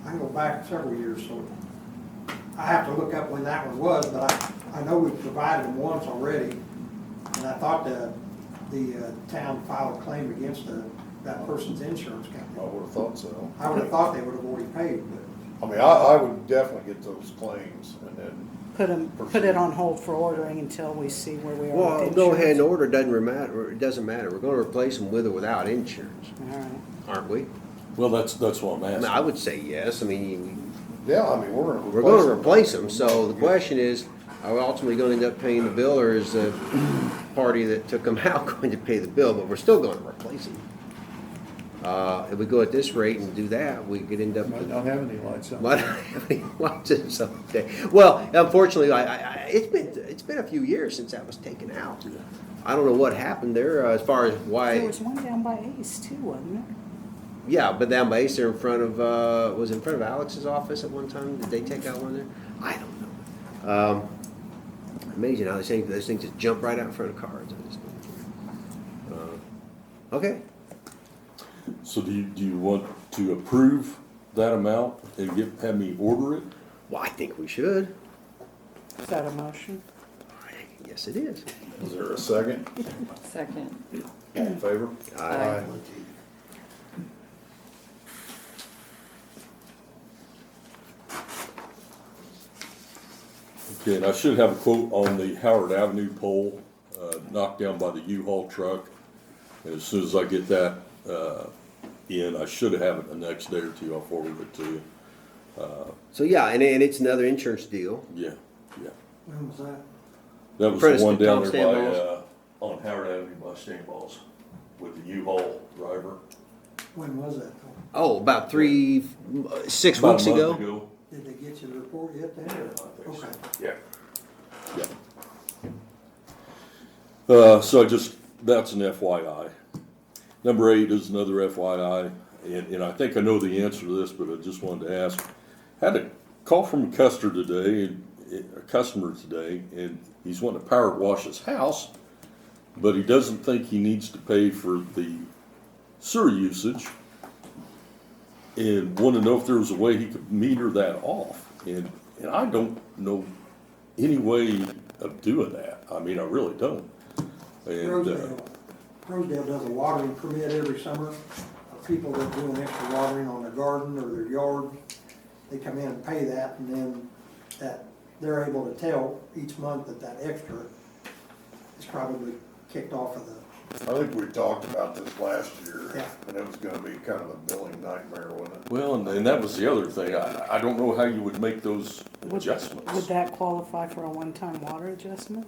I can go back several years, so I have to look up when that one was, but I know we provided them once already. And I thought the town filed a claim against that person's insurance I company. would have thought so. I would have thought they would have already paid, but I mean, I would definitely get those claims and then, Put it on hold for ordering until we see where we are Well, with go ahead and insurance. order, it doesn't matter, we're gonna replace them with or without insurance, All right. aren't we? Well, that's what I'm I mean, asking. I would say yes, I mean, yeah, I mean, we're gonna we're gonna replace them, so the question is, are we ultimately gonna end up paying the bill, or is the party that took them out going to pay the bill, but we're still gonna replace them? If we go at this rate and do that, we could end up. Might not have any lights on. Might not have any lights in someday. Well, unfortunately, it's been a few years since that was taken out. I don't know what happened there, as far as There why, was one down by Ace too, wasn't there? yeah, but down by Ace there in front of, was it in front of Alex's office at one time? Did they take out one there? I don't know. Amazing how those things just jump right out in front of cars. I just don't. Okay. So do you want to approve that amount and have me order it? Well, I think we should. Is that a motion? Yes, it is. Is there a second? Second. All in favor? Aye. Okay, and I should have a quote on the Howard Avenue pole, knocked down by the U-Haul truck. And as soon as I get that, in, I should have it the next day or two, I'll forward it to you. So yeah, and it's another insurance deal. Yeah. when was that? That was Prentice the one to down Tom there by, Stanballs? on Howard Avenue by Stanballs with the U-Haul driver. When was that? Oh, about 6 About weeks a month ago. Did they get you the report yet then? or- Okay. Yeah. So that's an FYI. Number 8 is another FYI, and I think I know the answer to this, but I just wanted to ask. Had a call from a customer today, and he's wanting to power wash his house, but he doesn't think he needs to pay for the sewer usage, and wanted to know if there was a way he could meter that off. And I don't know any way of doing that. I mean, I really don't. And Rosedale does a watering permit every summer. People that are doing extra watering on their garden or their yard, they come in and pay that, and then they're able to tell each month that extra is probably kicked off of the. I think we talked about this last year, Yeah. and it was gonna be kind of a billing nightmare, wasn't it? well, and that was the other thing. I don't know how you would make those adjustments. Would that qualify for a one-time water adjustment?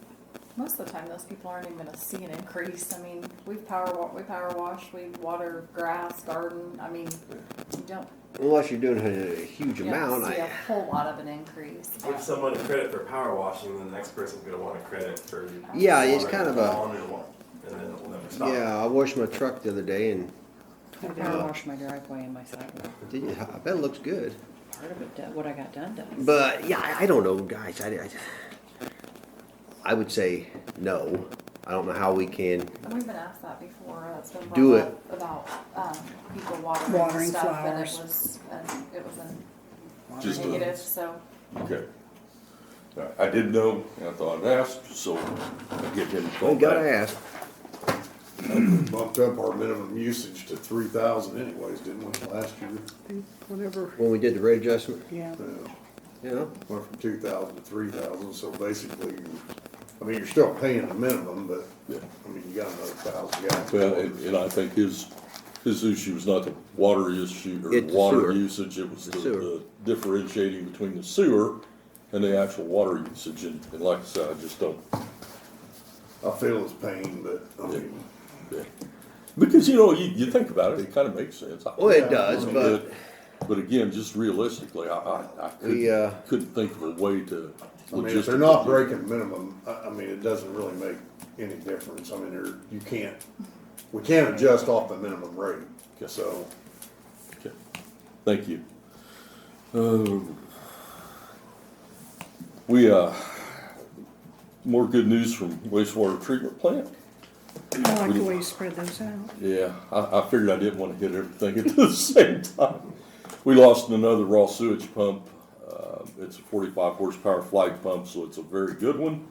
Most of the time, those people aren't even gonna see an increase. I mean, we power wash, we water grass, garden. I mean, you don't Unless you're doing a huge amount. see a whole lot of an increase. Give someone credit for power washing, then the next person's gonna want a credit for. Yeah, it's kind of a. And then it'll never stop. Yeah, I washed my truck the other day and I power wash my driveway and my sidewalk. I bet it looks good. part of it, what I got done does. But yeah, I don't know, guys. I would say no. I don't know how we can. And we've been asked that before, it's been Do brought up about, people watering Watering stuff, flowers. and it was Just a negative, so. Okay. I didn't know, and I thought I'd ask, so I get him to call We gotta back. ask. Bumped up our minimum usage to 3,000 anyways, didn't we, last year? Whatever, When we did the rate adjustment, yeah. you know, Went from 2,000 to 3,000, so basically, I mean, you're still paying the minimum, but, I mean, you got another 1,000 gallons. Well, and I think his issue was not the water issue or It's the the water sewer. usage, it was The sewer. the differentiating between the sewer and the actual water usage, and like I said, I just don't, I feel his pain, but, I mean, yeah. Because, you know, you think about it, it kind of makes sense. well, it Yeah, does, I mean, but But again, just realistically, I We, couldn't think of a way to. I mean, if they're not breaking minimum, I mean, it doesn't really make any difference. I mean, we can't adjust off the minimum rate, so. Okay. Thank you. More good news from wastewater treatment plant. I like the way you spread those out. Yeah, I figured I didn't want to hit everything at the same time. We lost another raw sewage pump. It's a 45 horsepower flag pump, so it's a very good one,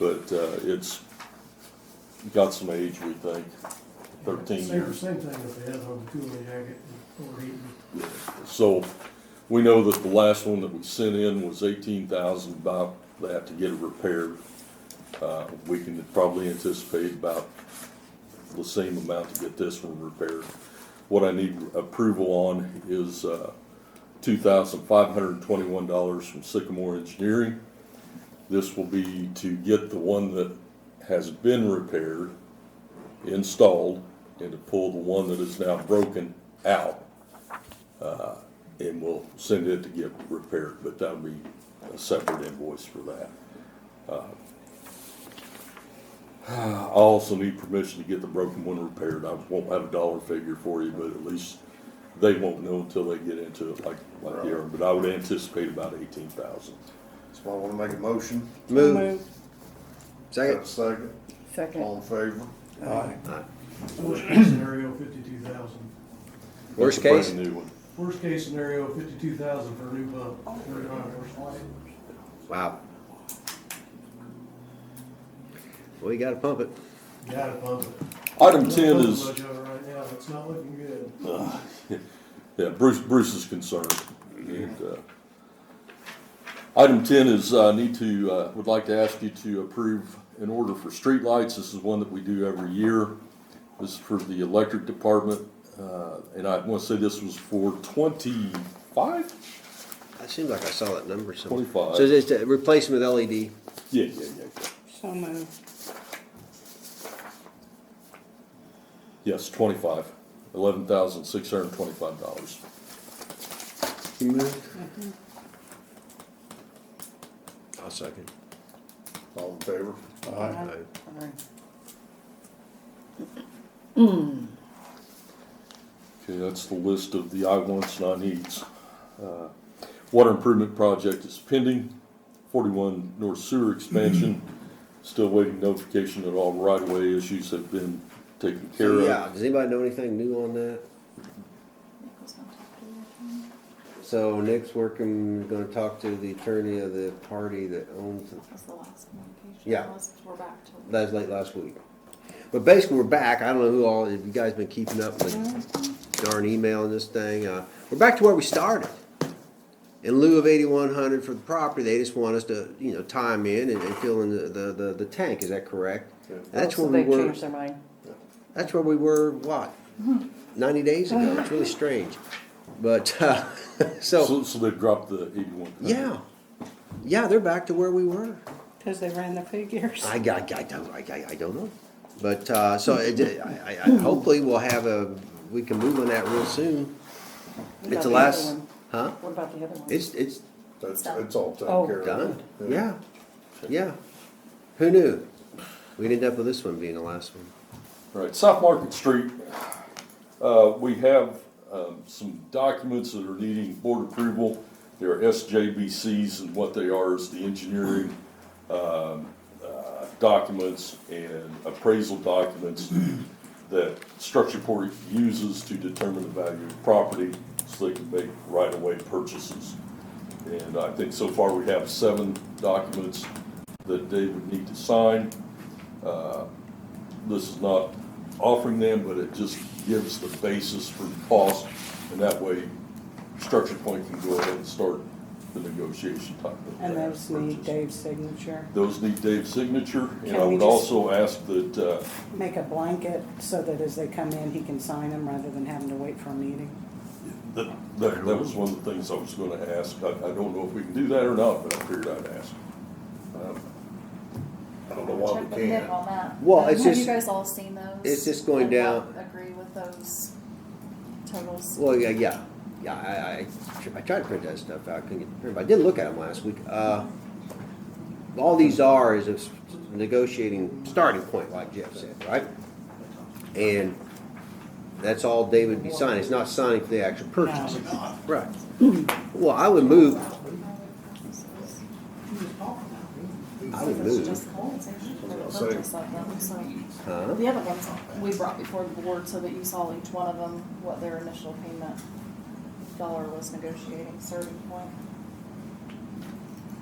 but it's got some age, we think, 13 years. Same thing with the other on the cooling jacket and overheating. So we know that the last one that we sent in was 18,000, about that to get it repaired. We can probably anticipate about the same amount to get this one repaired. What I need approval on is $2,521 from Sycamore Engineering. This will be to get the one that has been repaired, installed, and to pull the one that is now broken out. And we'll send it to get repaired, but that'll be a separate invoice for that. I also need permission to get the broken one repaired. I won't have a dollar figure for you, but at least they won't know until they get into it like here. But I would anticipate about 18,000. So I wanna make a motion. move. Got a Second. second? All in favor? Aye. Worst case scenario, 52,000. Worst That's a case? brand new one. Worst case scenario, 52,000 for a new pump. 39 horsepower. Wow. Well, you gotta pump it. Gotta pump it. Item 10 Not is, much of it right now. It's not looking good. yeah, Bruce is concerned. And, item 10 is, would like to ask you to approve an order for streetlights. This is one that we do every year. This is for the electric department, and I want to say this was for 25? It seems like I saw that number somewhere. 25. So it's a replacement with LED. Yeah. So moved. Yes, 25, $11,625. You moved? I'll second. All in favor? Aye. Okay, that's the list of the I wants and I needs. Water improvement project is pending. 41 North Sewer expansion, still waiting notification that all right-of-way issues have been taken care of. Yeah, does anybody know anything new on that? So Nick's gonna talk to the attorney of the party that owns it. That's the last communication. Yeah. Unless we're back to. That was late last week. But basically, we're back. I don't know who all, if you guys been keeping up with darn email and this thing. We're back to where we started. In lieu of 8,100 for the property, they just want us to, tie them in and fill in the tank. Is that correct? Yeah. And that's where So we they've were. changed their mind. That's where we were. What? 90 days ago. It's really strange. But So they dropped the 81. yeah, they're back to where we were. Because they ran the figures. I don't know. But hopefully we'll we can move on that real soon. What It's about the the last, other one? huh? What about the other one? It's It's all taken Oh, care of. done. Yeah. Who knew? We'd end up with this one being the last one. All right, South Market Street, we have some documents that are needing board approval. There are SJBCs, and what they are is the engineering documents and appraisal documents that structure report uses to determine the value of property so they can make right-of-way purchases. And I think so far we have 7 documents that Dave would need to sign. This is not offering them, but it just gives the basis for the cost, and that way Structure Point can go ahead and start the negotiation type of. And those need Dave's signature. Those need Dave's signature, and Can I we would just- also ask that, Make a blanket so that as they come in, he can sign them rather than having to wait for a meeting. that was one of the things I was gonna ask. I don't know if we can do that or not, but I figured I'd ask. I don't know why Check we with Nick can't. on that. Well, it's Have just- you guys all seen those? it's just going And down- Agree with those totals? Well, yeah. I tried to print that stuff out. I couldn't get the print, but I did look at them last week. All these are is a negotiating starting point, like Jeff said, right? And that's all David would be signing. It's not signing for the actual purchase. Right. Well, I would move. I would It's move. just compensation for the I'll purchase of them, so. Huh? The other ones we brought before the board so that you saw each one of them, what their initial payment dollar was negotiating starting point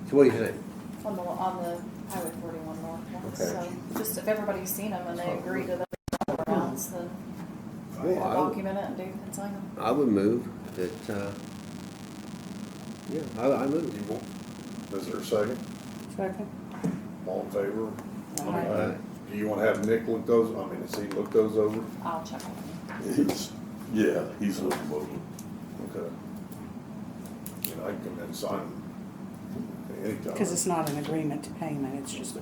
So what do you think? on the Highway 41 North one. Okay. So just if everybody's seen them and they agree to the dollar amounts, then Well, we'll I would- document it and Dave can sign them. I would move that, yeah, I move. Is there a second? Second? All in favor? Aye. Do you wanna have Nick look those, I mean, has he looked those over? I'll check with them. He's looking over. Okay. You know, I can come in and sign them anytime. Because it's not an agreement to payment, it's just.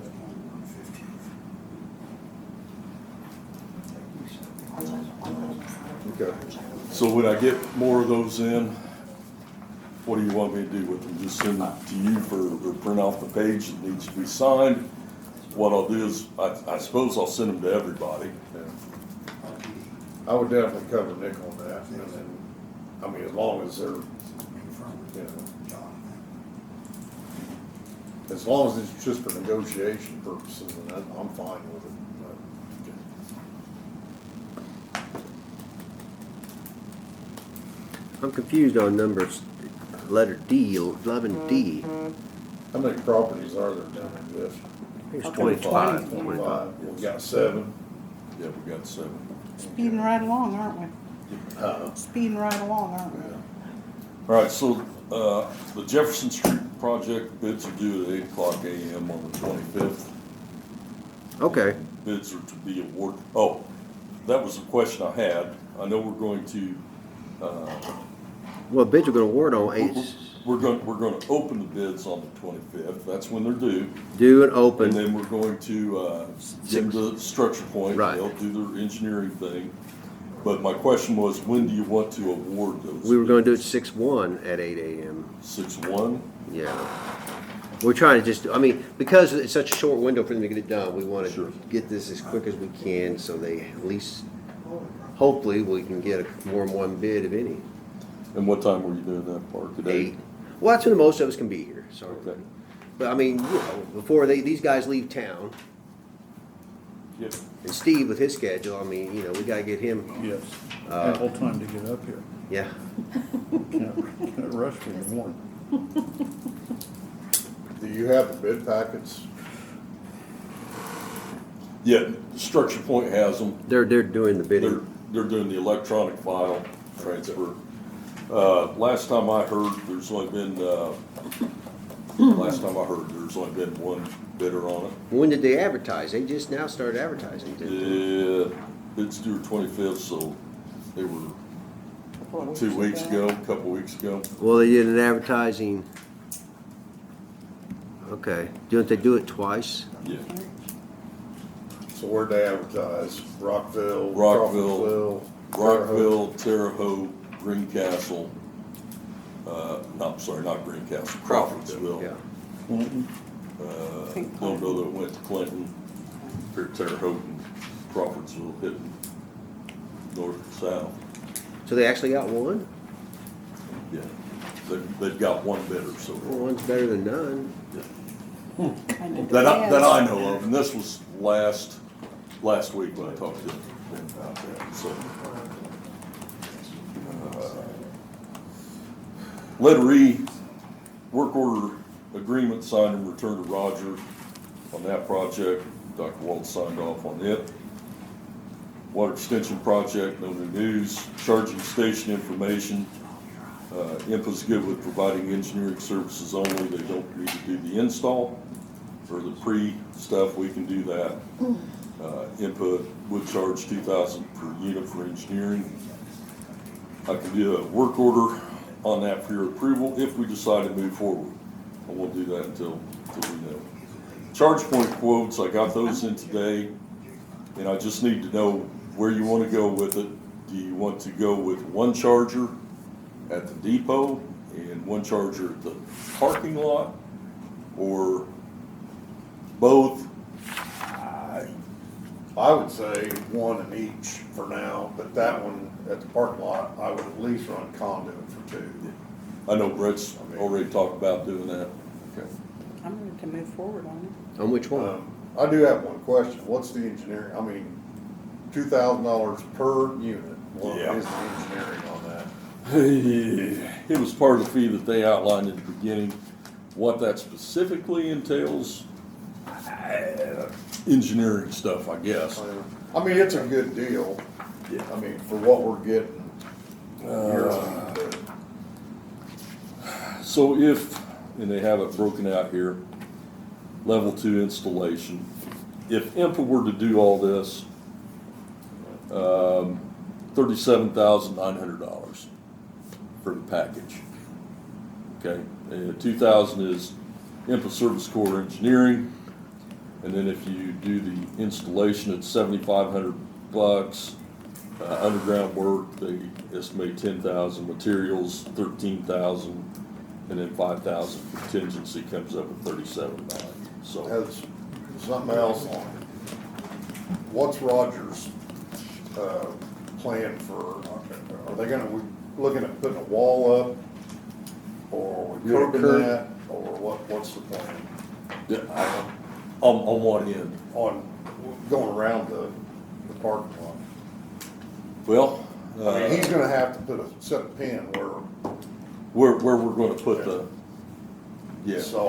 Okay. So when I get more of those in, what do you want me to do with them? Just send it to you or print off the page that needs to be signed? What I'll do is, I suppose I'll send them to everybody. I would definitely cover Nick on that, and then, I mean, as long as they're, you know, as long as it's just for negotiation purposes, and I'm fine with it. I'm confused on numbers, letter D, 11D. How many properties are there down in this? It's Okay, 25. 25, we got 7. Yeah, we got 7. Speeding right along, aren't we? Uh, Speeding right along, aren't we? All right, so, the Jefferson Street project bids are due at 8:00 a.m. on the 25th. Okay. Bids are to be awarded. Oh, that was a question I had. I know we're going to, Well, bids are gonna award on 8, we're gonna open the bids on the 25th. That's when they're due. due and And open. then we're going to, give the structure point. Right. They'll do their engineering thing. But my question was, when do you want to award those? We were gonna do it 6/1 at 8 a.m. 6/1? Yeah. We're trying to just, I mean, because it's such a short window for them to get it done, we wanna Sure. get this as quick as we can so they at least, hopefully, we can get more than one bid, if any. And what time were you doing that part today? 8. Well, that's when the most of us can be here, so. Okay. But I mean, you know, before these guys leave town, Yep. and Steve with his schedule, I mean, you know, we gotta get him, Yes, ample time to get up here. yeah. Can't rush me in the morning. Do you have the bid packets? Yeah, structure point has them. They're doing the bidding. They're doing the electronic file transfer. Last time I heard, there's only been one bidder on it. When did they advertise? They just now started advertising, didn't they? Yeah, bids due 25th, so they were 2 weeks ago, a couple weeks ago. Well, they did an advertising. Okay, didn't they do it twice? Yeah, So where'd they advertise? Rockville? Rockville, Crawfordsville, Terre Haute, Greencastle, no, I'm sorry, not Greencastle, Crawfordsville. Yeah. Don't know that it went to Clinton, or Terre Haute and Crawfordsville hitting north and south. So they actually got one? Yeah, They've got one bidder so far. One's better than none. Kind of That I depends. know of, and this was last week when I talked to them about that, so. Letter E, work order agreement signed and returned to Roger on that project. Dr. Walt signed off on it. Water extension project, no new news. Charging station information. IMPA's good with providing engineering services only. They don't need to do the install or the pre-stuff. We can do that. IMPA would charge $2,000 per unit for engineering. I can do a work order on that for your approval if we decide to move forward. I won't do that until we know. Charge point quotes, I got those in today, and I just need to know where you want to go with it. Do you want to go with one charger at the depot and one charger at the parking lot, or both? I would say one in each for now, but that one at the parking lot, I would at least run conduit for 2. I know Brett's already talked about doing that. Okay. I'm ready to move forward on it. On which one? I do have one question. What's the engineering? I mean, $2,000 per unit. What Yeah. is the engineering on that? It was part of the fee that they outlined at the beginning. What that specifically entails, engineering stuff, I guess. I mean, it's a good deal. Yeah. I mean, for what we're getting. So if, and they have it broken out here, level 2 installation. If IMPA were to do all this, $37,900 for the package. Okay, and $2,000 is IMPA Service Corps Engineering, and then if you do the installation, it's $7,500. Underground work, they estimate $10,000. Materials, $13,000, and then $5,000 contingency comes up with $37,900. So Has something else on it. What's Roger's, plan for, are they gonna, we looking at putting a wall up? Or are we curbing that, or what's the plan? on one end. On going around the parking lot? Well, I mean, he's gonna have to set a pin where we're going to put the, yeah. So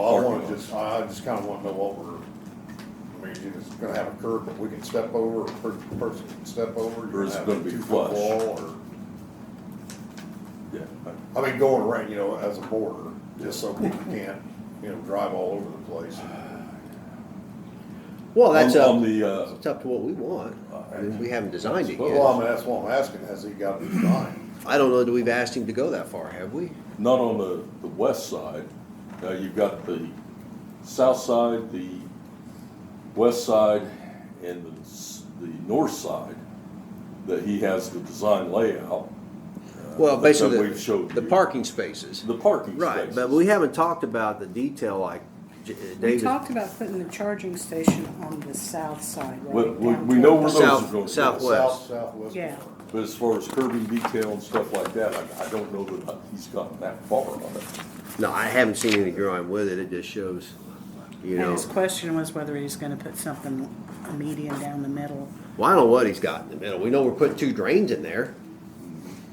I just kinda wanna know what we're, I mean, you're just gonna have a curb that we can step over, or a person can step over? Or is it gonna be 2-foot flush? wall, or, Yeah. I mean, going around, as a border, just so people can't, drive all over the place. Well, that's up, on the, it's up to what we want. I mean, we haven't designed it Well, I yet. mean, that's what I'm asking, has he got it designed? I don't know that we've asked him to go that far, have we? not on the west side. You've got the south side, the west side, and the north side that he has the design layout. Well, that basically, we've showed the you. parking spaces. The parking Right, spaces. but we haven't talked about the detail like We David. talked about putting the charging station on the south side, right? We know where those are South- going. southwest. Southwest. Yeah. But as far as curbing detail and stuff like that, I don't know that he's gotten that far on it. No, I haven't seen any drawing with it. It just shows, you And know. his question was whether he's gonna put something, a median down the middle. Well, I don't know what he's got in the middle. We know we're putting 2 drains in there,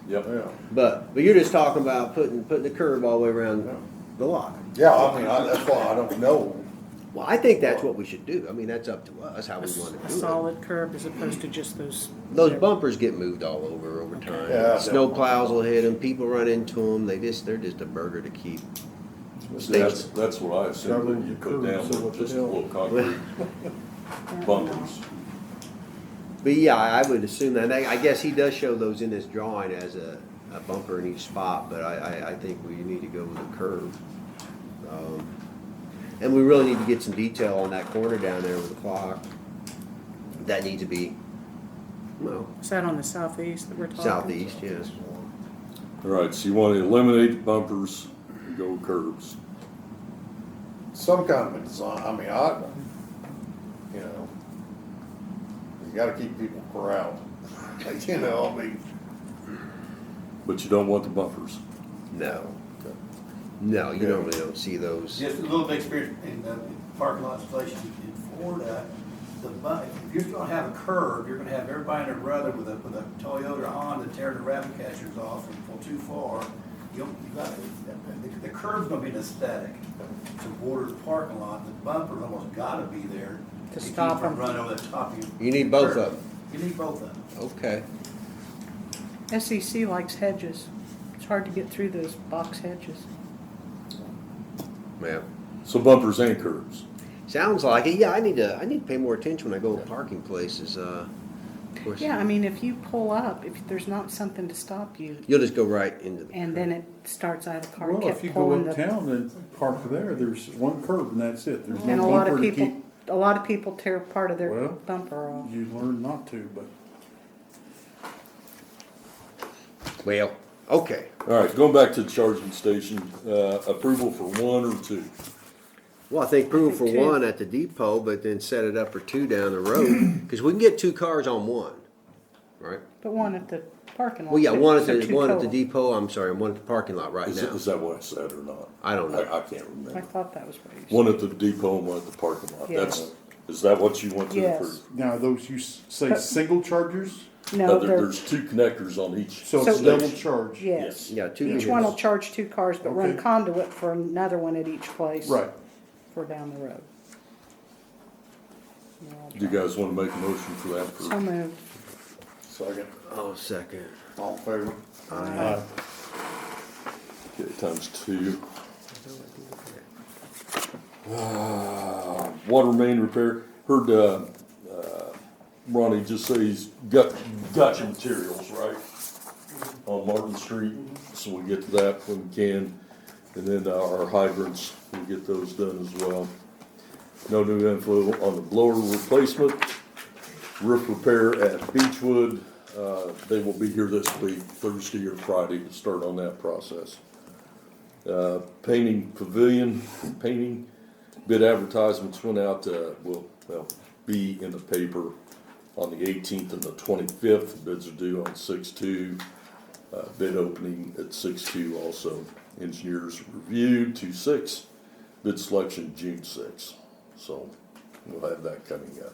Yep. Yeah, but you're just talking about putting the curb all the way around the lot. yeah, I mean, that's why I don't know. Well, I think that's what we should do. I mean, that's up to us how we want A to do it. solid curb as opposed to just those. Those bumpers get moved all over time. Yeah. Snow plows will hit them. People run into them. They're just a burger to keep. That's what I assume that you put down with just little concrete bumpers. But yeah, I would assume that. I guess he does show those in his drawing as a bumper in each spot, but I think we need to go with a curve. And we really need to get some detail on that corner down there with the clock. That needs to be, well, Is that on the southeast that we're talking? southeast, yes. All right, so you want to eliminate the bumpers and go with curbs. Some kind of a design, I mean, you gotta keep people corralled. Like, I mean, But you don't want the bumpers. No. No, you normally don't see those. Just a little bit experience in the parking lot installation in Florida. If you're gonna have a curb, you're gonna have everybody and their brother with a Toyota Honda tear the rabbit catchers off and pull too far. The curb's gonna be an aesthetic to border the parking lot. The bumper's almost gotta be there To keep stop from 'em. running over the top of you. You need both of them. You need both of them. Okay. SEC likes hedges. It's hard to get through those box hedges. Yeah. So bumpers and curbs. Sounds like it. Yeah, I need to pay more attention when I go to parking places. Of course. Yeah, I mean, if you pull up, if there's not something to stop you, You'll just go right into the. and then it starts out of car, Well, kept if you go pulling the. uptown and park there, there's one curb and that's it. There's And no a lot of bumper to people, keep. a lot of people tear part of their Well, bumper off. You learn not to, but. Well, okay. All right, going back to the charging station, approval for 1 or 2? Well, I think approval for two. one at the depot, but then set it up for 2 down the road, because we can get 2 cars on one, right? But one at the parking lot. Well, yeah, so- one at so the two one at the total. depot. I'm sorry, and one at the parking lot right now. Is that what I said or not? I don't know. I can't I remember. thought that was what you said. One at the depot and one at the parking lot. Yes. Is that what you want to Yes. approve? Now, those you say single chargers, No, they're, There's 2 connectors on each. so it's So- double charge. yes. Yeah, 2 Each vehicles. one will charge 2 cars, but run Okay. conduit for another one at each place. Right. For down the road. Do you guys want to make a motion for that? So moved. Second. Oh, second. All in favor? Okay, times 2. Water main repair. Heard Ronnie just say he's got your materials, right? On Martin Street, so we'll get to that when we can. And then our hydrants, we'll get those done as well. No new info on the blower replacement. Roof repair at Beechwood. They will be here this week, Thursday or Friday, to start on that process. Painting pavilion, painting bid advertisements went out, will be in the paper on the 18th and the 25th. Bids are due on 6/2. Bid opening at 6/2 also. Engineers reviewed 2/6. Bid selection June 6th. So we'll have that coming up.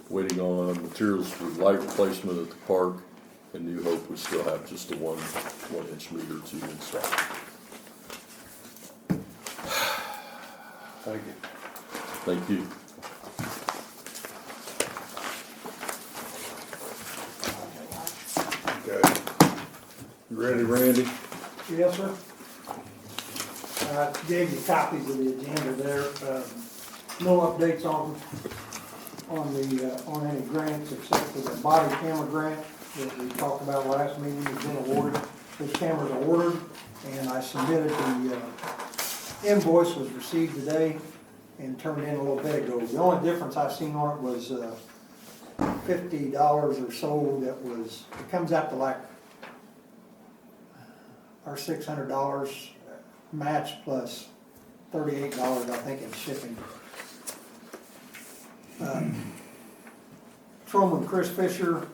Waiting on materials for light replacement at the park. In New Hope, we still have just a 1-inch meter to install. Thank you. Thank you. Okay. You ready, Randy? Yes, sir. I gave you copies of the agenda there. No updates on any grants except for the body camera grant that we talked about last meeting has been awarded. Those cameras are ordered, and I submitted the invoice was received today and turned in a little bit ago. The only difference I seen on it was $50 or so it comes out to like our $600 match plus $38, I think, in shipping. Patrolman Chris Fisher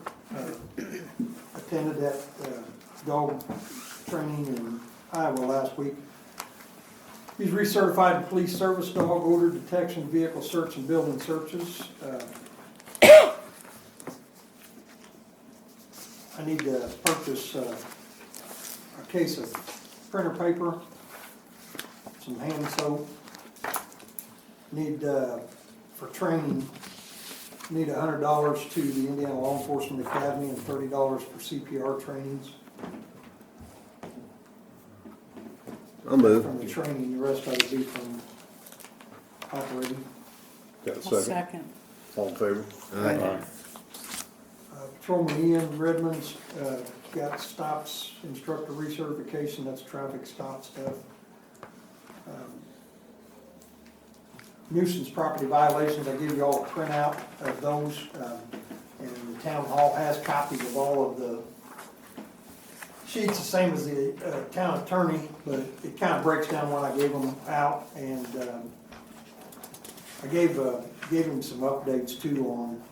attended that dog training in Iowa last week. He's recertified police service dog, order detection, vehicle search and building searches. I need to purchase a case of printer paper, some hand soap. Need, for training, need $100 to the Indiana Law Enforcement Academy and $30 for CPR trainings. I'll move. From the training, the rest of it be from operating. Got a I'll second? second. All in favor? Aye. Patrolman Ian Redmond's got stops, instructor recertification, that's traffic stop stuff. Nuisance property violations, I give you all a printout of those, and the town hall has copies of all of the sheets, the same as the town attorney, but it kind of breaks down what I gave them out, and I gave him some updates too on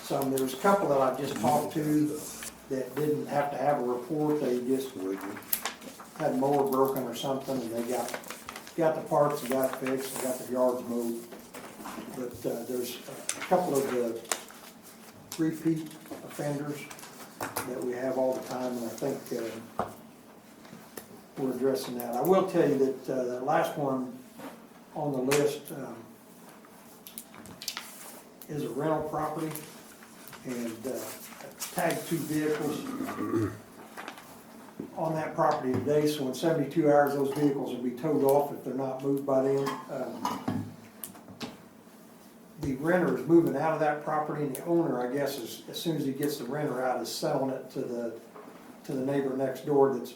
some. There's a couple that I just talked to that didn't have to have a report, they just had a mower broken or something, and they got the parts, and got it fixed, and got the yards mowed. But, there's a couple of the repeat offenders that we have all the time, and I think, we're addressing that. I will tell you that, the last one on the list, is a rental property, and, tagged 2 vehicles on that property today, so in 72 hours, those vehicles will be towed off if they're not moved by then. The renter is moving out of that property, and the owner, I guess, is, as soon as he gets the renter out, is selling it to the neighbor next door that's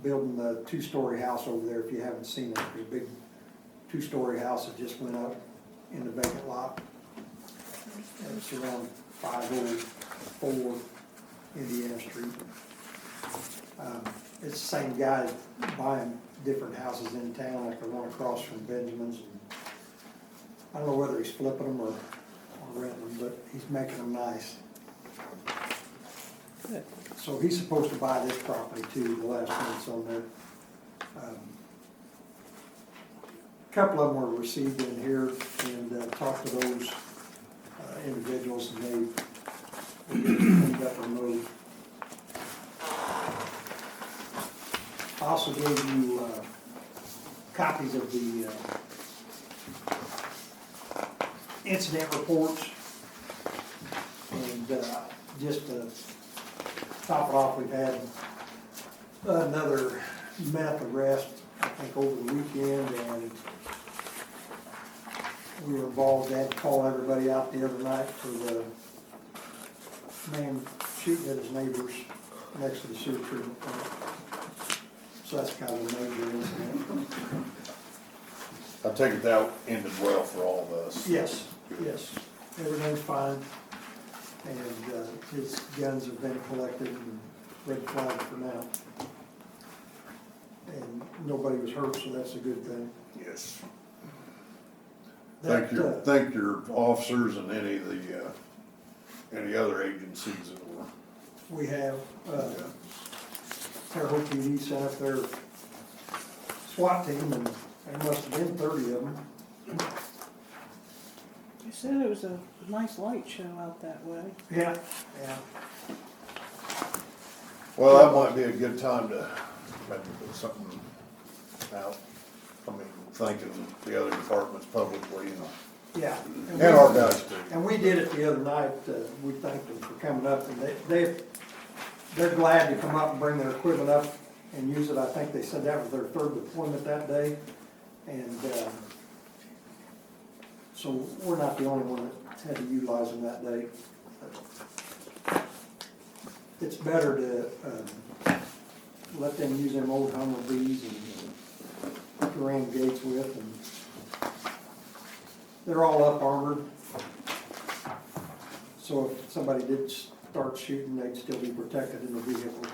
building the 2-story house over there, if you haven't seen it. The big 2-story house that just went up in the vacant lot. And it's around 504 Indiana Street. It's the same guy buying different houses in town, like the one across from Benjamin's. I don't know whether he's flipping them or renting them, but he's making them nice. Good. So he's supposed to buy this property too, the last one that's on there. A couple of them were received in here, and talked to those individuals, and they cleaned up and moved. I also gave you copies of the incident reports, and just to top it off, we've had another meth arrest, I think, over the weekend, and we were involved. They had to call everybody out the other night for the man shooting at his neighbors next to the sewer treatment plant. So that's kind of a major incident. I take it that ended well for all of us. Yes, yes, everything's fine, and his guns have been collected and red flagged for now. And nobody was hurt, so that's a good thing. Yes. That, Thank your officers and any of the, any other agencies that were. We have, Terre Haute PD sent up their SWAT team, and there must have been 30 of them. You said it was a nice light show out that way. Yeah, yeah. Well, that might be a good time to maybe put something out. I mean, thanking the other departments publicly, you know. Yeah. And our guys too. And we did it the other night. We thanked them for coming up, and they're glad to come up and bring their equipment up and use it. I think they said that was their 3rd deployment that day. And so we're not the only one that had to utilize them that day. It's better to let them use them old Humvees and ram gates with, and they're all up armored. So if somebody did start shooting, they'd still be protected in the vehicle.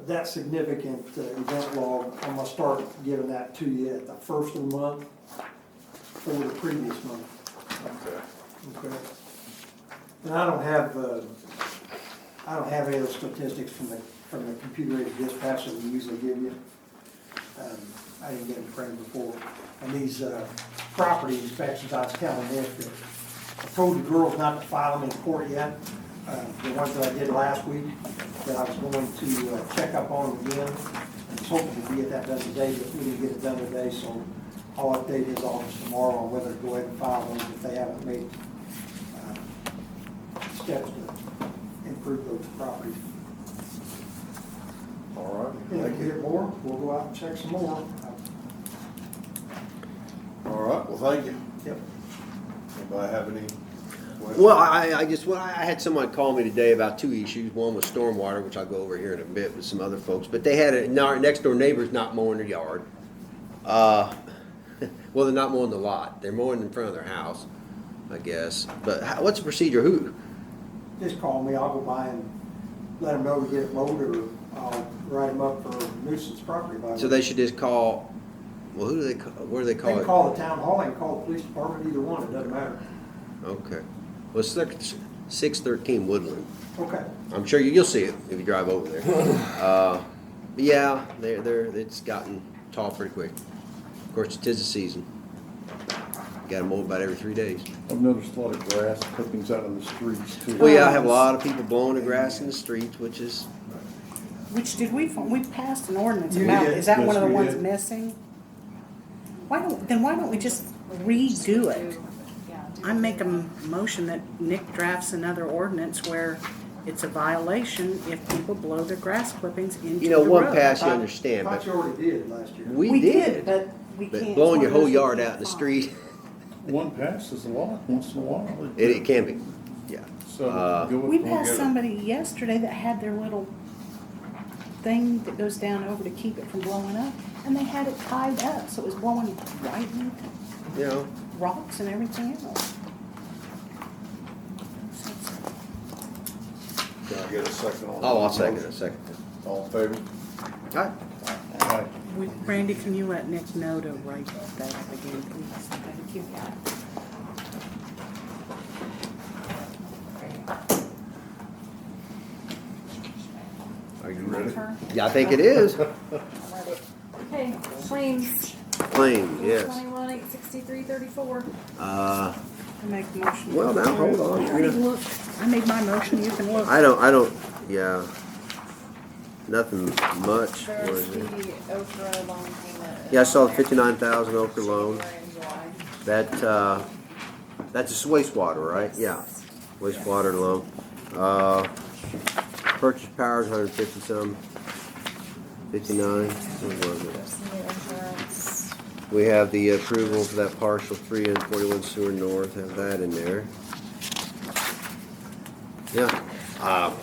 That significant event log, I'm gonna start giving that to you at the 1st of the month for the previous month. Okay. Okay. And I don't have any of the statistics from the computer-aided dispatch that we usually give you. I didn't get them printed before. And these property inspections, I was telling this, that I told the girls not to file them in court yet. The ones that I did last week, that I was going to check up on them again. And was hoping to get that done today, but we didn't get it done today, so I'll update his office tomorrow on whether to go ahead and file them if they haven't made steps to improve those properties. All right. If we get more, we'll go out and check some more. All right, well, thank you. Yep. Anybody have any questions? Well, I had someone call me today about 2 issues. One was stormwater, which I'll go over here in a bit with some other folks. But they had our next door neighbor's not mowing their yard. Well, they're not mowing the lot. They're mowing in front of their house, I guess. But what's the procedure? Who? Just call me, I'll go by and let them know to get it mowed, or I'll write them up for nuisance property violation. So they should just call. Well, who do they call? What do they call They it? can call the town hall, they can call the police department, either one, it doesn't matter. Okay. Well, 613 Woodland. Okay. I'm sure you'll see it if you drive over there. But yeah, it's gotten tall pretty quick. Of course, it is the season. Got to mow about every 3 days. I've noticed a lot of grass clippings out in the streets too. Well, yeah, I have a lot of people blowing the grass in the streets, which is, Which did we passed an ordinance You about, did. is that Yes, one of the we ones did. missing? Why don't we just redo it? I make a motion that Nick drafts another ordinance where it's a violation if people blow their grass clippings into you know, the one road. pass you understand, I but thought you already did last year. we did. But we But can't. blowing your one of whole those yard we out in the can't street, One pass is a lot, once in a while. it can be, yeah. So, go find. We with- passed get it. somebody yesterday that had their little thing that goes down over to keep it from blowing up, and they had it tied up, so it was blowing right into You know, rocks and everything else. Can I get a second on that? oh, I'll second it. All in favor? All right. Aye. Randy, can you let Nick know to write that up again, please? Thank you. Are you ready? Turn. Yeah, I think it is. I'm ready. Okay, claims. Plain, yes. 21, 863, 34. I make the motion. Well, now, hold on. I already looked. I made my motion, you can look. I don't, yeah. Nothing much. What There's is it? the Okra loan payment. Yeah, I saw the 59,000 Okra loan. January and July. That's a wastewater, right? Yeah, wastewater loan. Purchase power is 150 some, 59. What was it? There's some new insurance. We have the approval for that partial 3 and 41 sewer north. Have that in there. Yeah.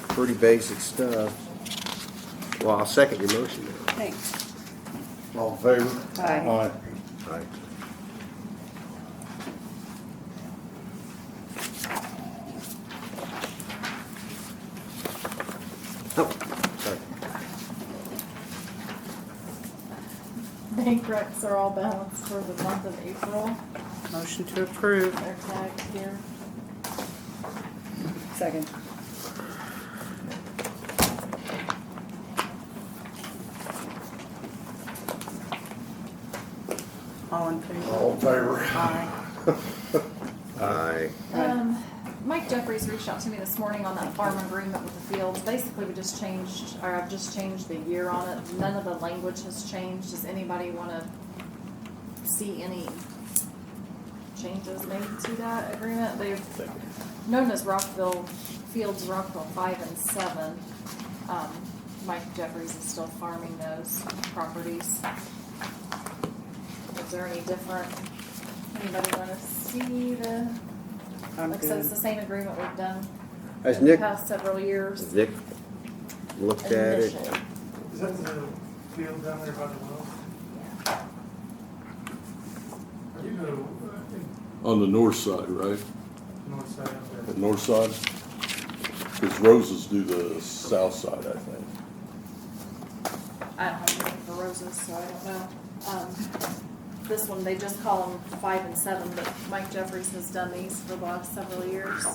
Pretty basic stuff. Well, I'll second your motion now. Thanks. All in favor? Aye. Aye. All right. Oh, sorry. Bank recs are all balanced for the month of April. Motion to approve. They're tagged here. Second. All in favor? All in favor? Aye. Aye. Mike Jeffries reached out to me this morning on that farm agreement with the fields. Basically, we just changed, or I've just changed the year on it. None of the language has changed. Does anybody want to see any changes made to that agreement? They've known as Rockville Fields, Rockville 5 and 7. Mike Jeffries is still farming those properties. Is there any different? Anybody want to see the? I'm Like I said, it's good. the same agreement we've done Has in the Nick, past several years. Nick looked at it? Initially. Is that the field down there by the well? You know, On the north side, right? north side of The there. north side? Because Roses do the south side, I think. I don't have anything for roses, so I don't know. This one, they just call them 5 and 7, but Mike Jeffries has done these for the last several years.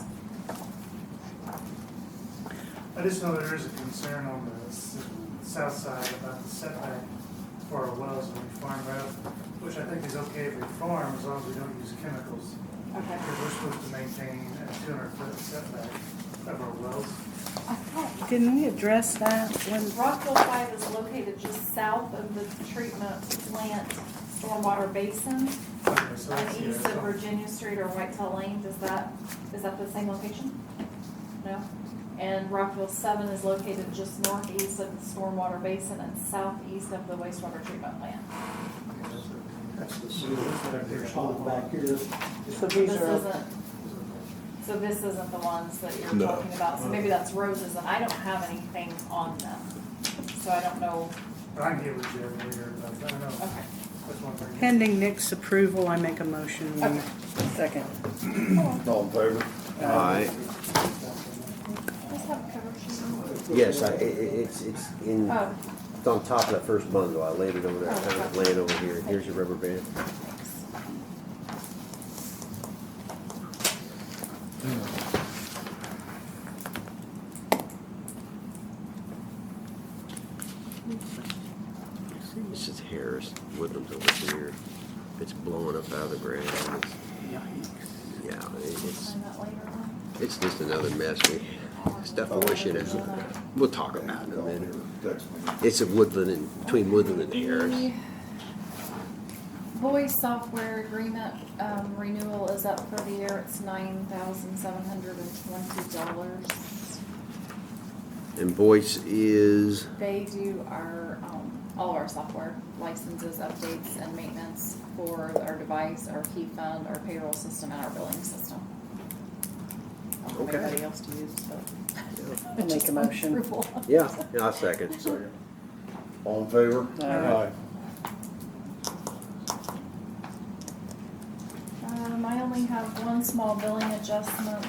I just know there is a concern on the south side about the setback for our wells when we farm out, which I think is okay if we farm as long as we don't use chemicals. Okay. Because we're supposed to maintain a 200-foot setback of our wells. I thought Didn't we address that when, Rockville 5 is located just south of the treatment plant stormwater basin Okay, so and that's, yeah, east that's of all. Virginia Street or Whitetail Lane. Is that the same location? No? And Rockville 7 is located just northeast of the stormwater basin and southeast of the wastewater treatment plant. That's the sewer that they're holding back here. so these are, So this isn't the ones that you're No. talking about. So maybe that's roses, and I don't have anything on them. So I don't know. But I can get with Jeff later, but I don't know. Okay. That's one thing. pending Nick's approval, I make a motion. we- Okay. Second. All in favor? Aye. Let's have a cover sheet. Yes, it's in, Oh, it's on top of that first bundle. I laid it over there, I found it laying over here. Here's your rubber band. thanks. comes over here. It's blowing up out of the ground. Yeah, it's Sign that later on. it's just another mess. Stuff I wish we'll talk about it in a minute. It's a Woodland between Woodland and Harris. The voice software agreement renewal is up for the year. It's $9,720. And voice is, They do our all of our software licenses, updates, and maintenance for our device, our key fund, our payroll system, and our billing system. I don't have Okay. anybody else to use, but I'll make a motion. approval. yeah, I'll second. Second. All in favor? Aye. I only have one small billing adjustment,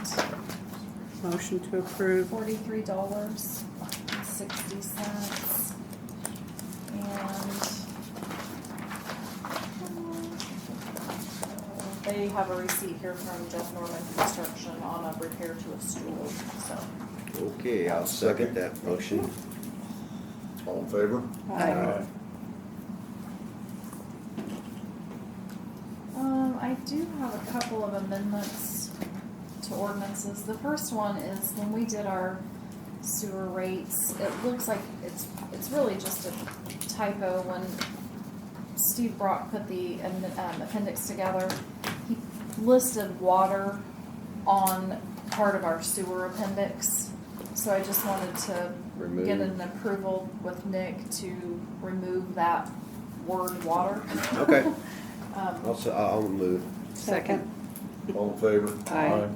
Motion to approve. $43.60. And they have a receipt here from Jeff Norman Construction on a repair to a stool, so. Okay, I'll second that motion. All in favor? Aye. I do have a couple of amendments to ordinances. The first one is when we did our sewer rates, it looks like it's really just a typo. When Steve Brock put the appendix together, he listed water on part of our sewer appendix. So I just wanted to get an approval with Nick to remove that word water. Okay. I'll move. Second. All in favor? Aye.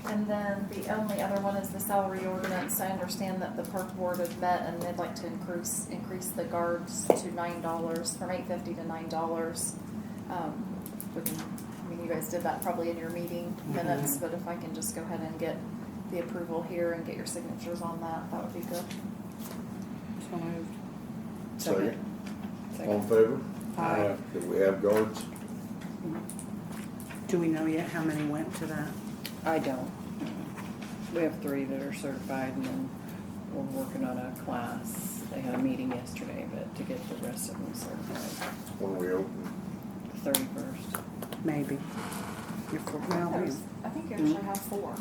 And then the only other one is the salary ordinance. I understand that the park board had met and they'd like to increase the guards to $9, from $8.50 to $9. You guys did that probably in your meeting minutes, but if I can just go ahead and get the approval here and get your signatures on that, that would be good. So moved. Second. All in favor? Aye. Do we have guards? Do we know yet how many went to that? I don't. We have 3 that are certified, and then we're working on a class. They had a meeting yesterday, but to get the rest of them certified. When we open? 31st. Maybe. I think you actually have 4.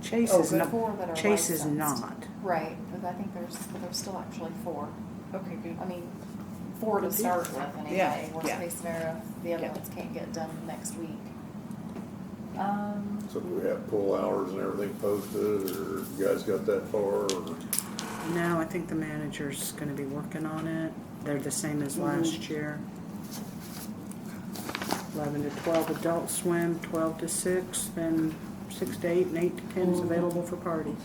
Chase Oh, is good. not. 4 that are Chase is licensed. not. Right, but I think there's still actually 4. Okay, good. I mean, 4 to start with anyway. Yeah, Worst yeah. case scenario, the other Yeah. ones can't get done next week. So do we have pull hours and everything posted, or you guys got that far, or? No, I think the manager's gonna be working on it. They're the same as last year. 11 to 12 adult swim, 12 to 6, then 6 to 8, and 8 to 10 is available for parties.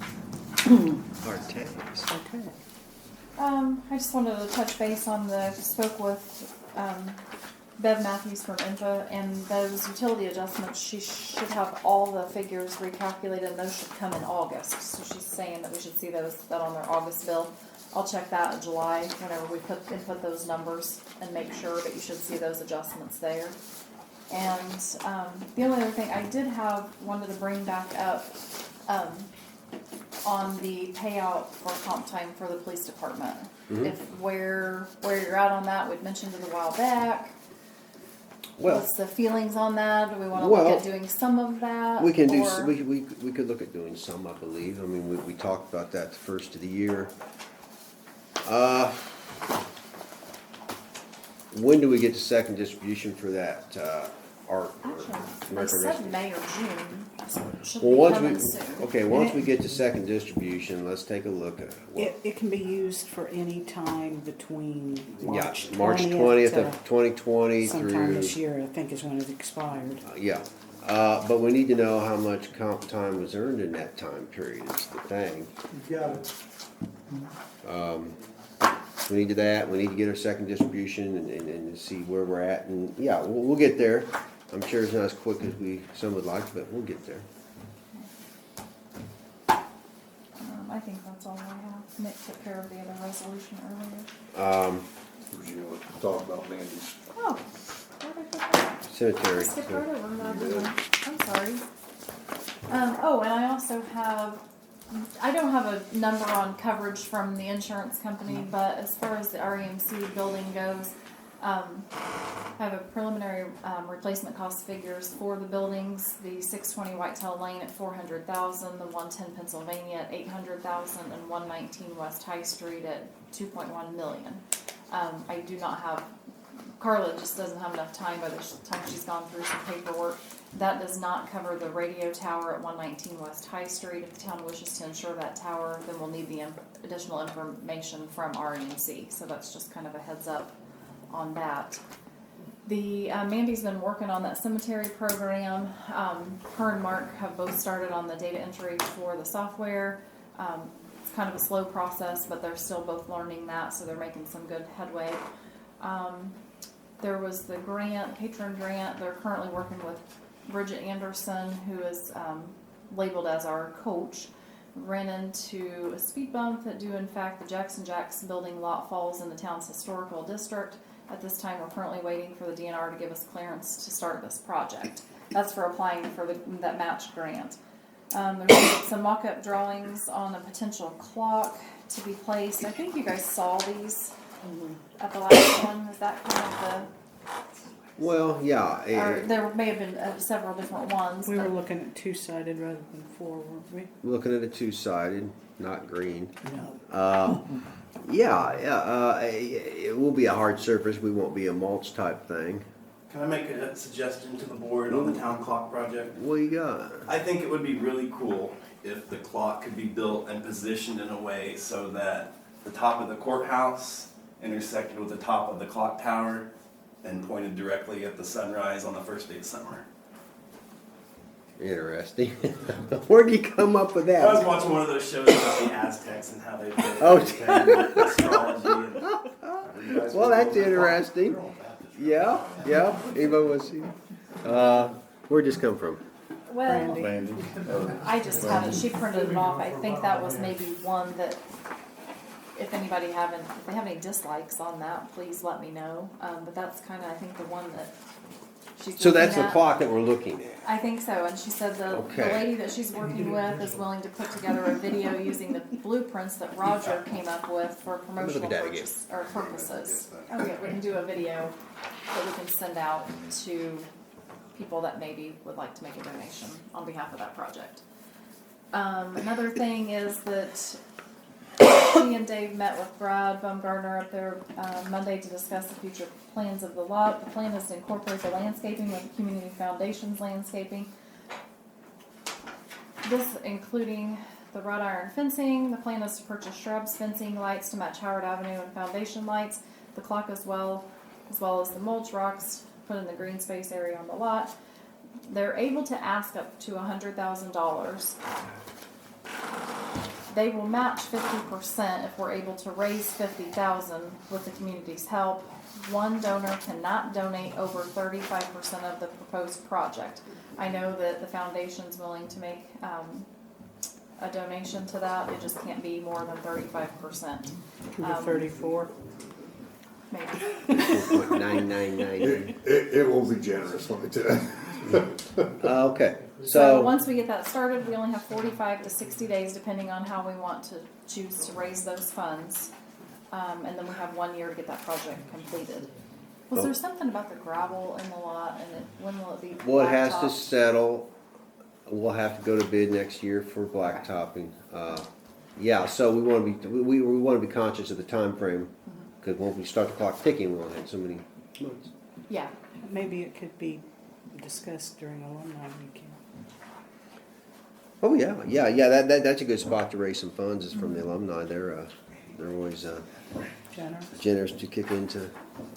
Artex. Okay. I just wanted to touch base on spoke with Bev Matthews from INFA, and those utility adjustments, she should have all the figures recalculated, and those should come in August. So she's saying that we should see that on their August bill. I'll check that in July whenever we input those numbers and make sure that you should see those adjustments there. And the only other thing I wanted to bring back up on the payout for comp time for the police department. If where you're at on that, we'd mentioned it a while back. Well, What's the feelings on that? Do we want to look at doing some of that? we can do. or- We could look at doing some, I believe. I mean, we talked about that the first of the year. When do we get the second distribution for that art? Actually, they said May or June, so it should Well, be once coming soon. once we get the second distribution, let's take a look at It can be used for any time between March March 20th 20th to of 2020 sometime through. this year, I think is when it expired. Yeah, but we need to know how much comp time was earned in that time period, is the thing. You got it. We need that, we need to get our second distribution and see where we're at, and yeah, we'll get there. I'm sure it's not as quick as some would like, but we'll get there. I think that's all I have. Nick took care of the other resolution earlier. Where's you want to talk about Mandy's? Oh, where did I put that? Cemetery. I skipped right over that, didn't I? I'm sorry. And I also have I don't have a number on coverage from the insurance company, but as far as the REMC building goes, I have a preliminary replacement cost figures for the buildings. The 620 Whitetail Lane at $400,000, the 110 Pennsylvania at $800,000, and 119 West High Street at $2.1 million. I do not have. Carla just doesn't have enough time by the time she's gone through some paperwork. That does not cover the radio tower at 119 West High Street. If the town wishes to insure that tower, then we'll need the additional information from REMC. So that's just kind of a heads up on that. The Mandy's been working on that cemetery program. Her and Mark have both started on the data entry for the software. It's kind of a slow process, but they're still both learning that, so they're making some good headway. There was the grant, patron grant. They're currently working with Bridget Anderson, who is labeled as our coach. Ran into a speed bump that do in fact the Jackson Jacks building lot falls in the town's historical district. At this time, we're currently waiting for the DNR to give us clearance to start this project. That's for applying for that match grant. There's some mock-up drawings on a potential clock to be placed. I think you guys saw these at the last one. Is that kind of the... Well, yeah. Or there may have been several different ones. We were looking at two-sided rather than four, weren't we? Looking at a two-sided, not green. No. It will be a hard surface. We won't be a mulch type thing. Can I make a suggestion to the board on the town clock project? What you got? I think it would be really cool if the clock could be built and positioned in a way so that the top of the courthouse intersected with the top of the clock tower and pointed directly at the sunrise on the first day of summer. Interesting. Where do you come up with that? I was watching one of those shows about the Aztecs and how they did astrology. And Well, that's interesting. Yeah. Anybody want to see? Where'd this come from? Well, Randy. I just had it. She printed it off. I think that was maybe one that, if they have any dislikes on that, please let me know. But that's kind of, I think, the one that she's. So that's looking the at. clock that we're looking at. I think so. And she said the lady that she's working with is willing to put together a video using the blueprints that Roger came up with for promotional purposes. Okay, we can do a video that we can send out to people that maybe would like to make a donation on behalf of that project. Another thing is that she and Dave met with Brad Baumgartner up there Monday to discuss the future plans of the lot. The plan is to incorporate the landscaping with the Community Foundation's landscaping. This including the wrought iron fencing. The plan is to purchase shrubs, fencing, lights to match Howard Avenue and foundation lights. The clock as well as the mulch rocks put in the green space area on the lot. They're able to ask up to $100,000. They will match 50% if we're able to raise $50,000 with the community's help. One donor cannot donate over 35% of the proposed project. I know that the foundation's willing to make a donation to that. It just can't be more than 35%. 34. Maybe. 4.999. It will be generous, let me tell you. Okay. So once we get that started, we only have 45 to 60 days, depending on how we want to choose to raise those funds. And then we have 1 year to get that project completed. Was there something about the gravel in the lot, and when will it be? Well, it has to blacktopped? settle. We'll have to go to bid next year for blacktopping. So we want to be we want to be conscious of the time frame because when we start the clock ticking, we only have so many months. Yeah. Maybe it could be discussed during alumni weekend. Oh yeah. That's a good spot to raise some funds. Is from the alumni. They're always generous to kick into.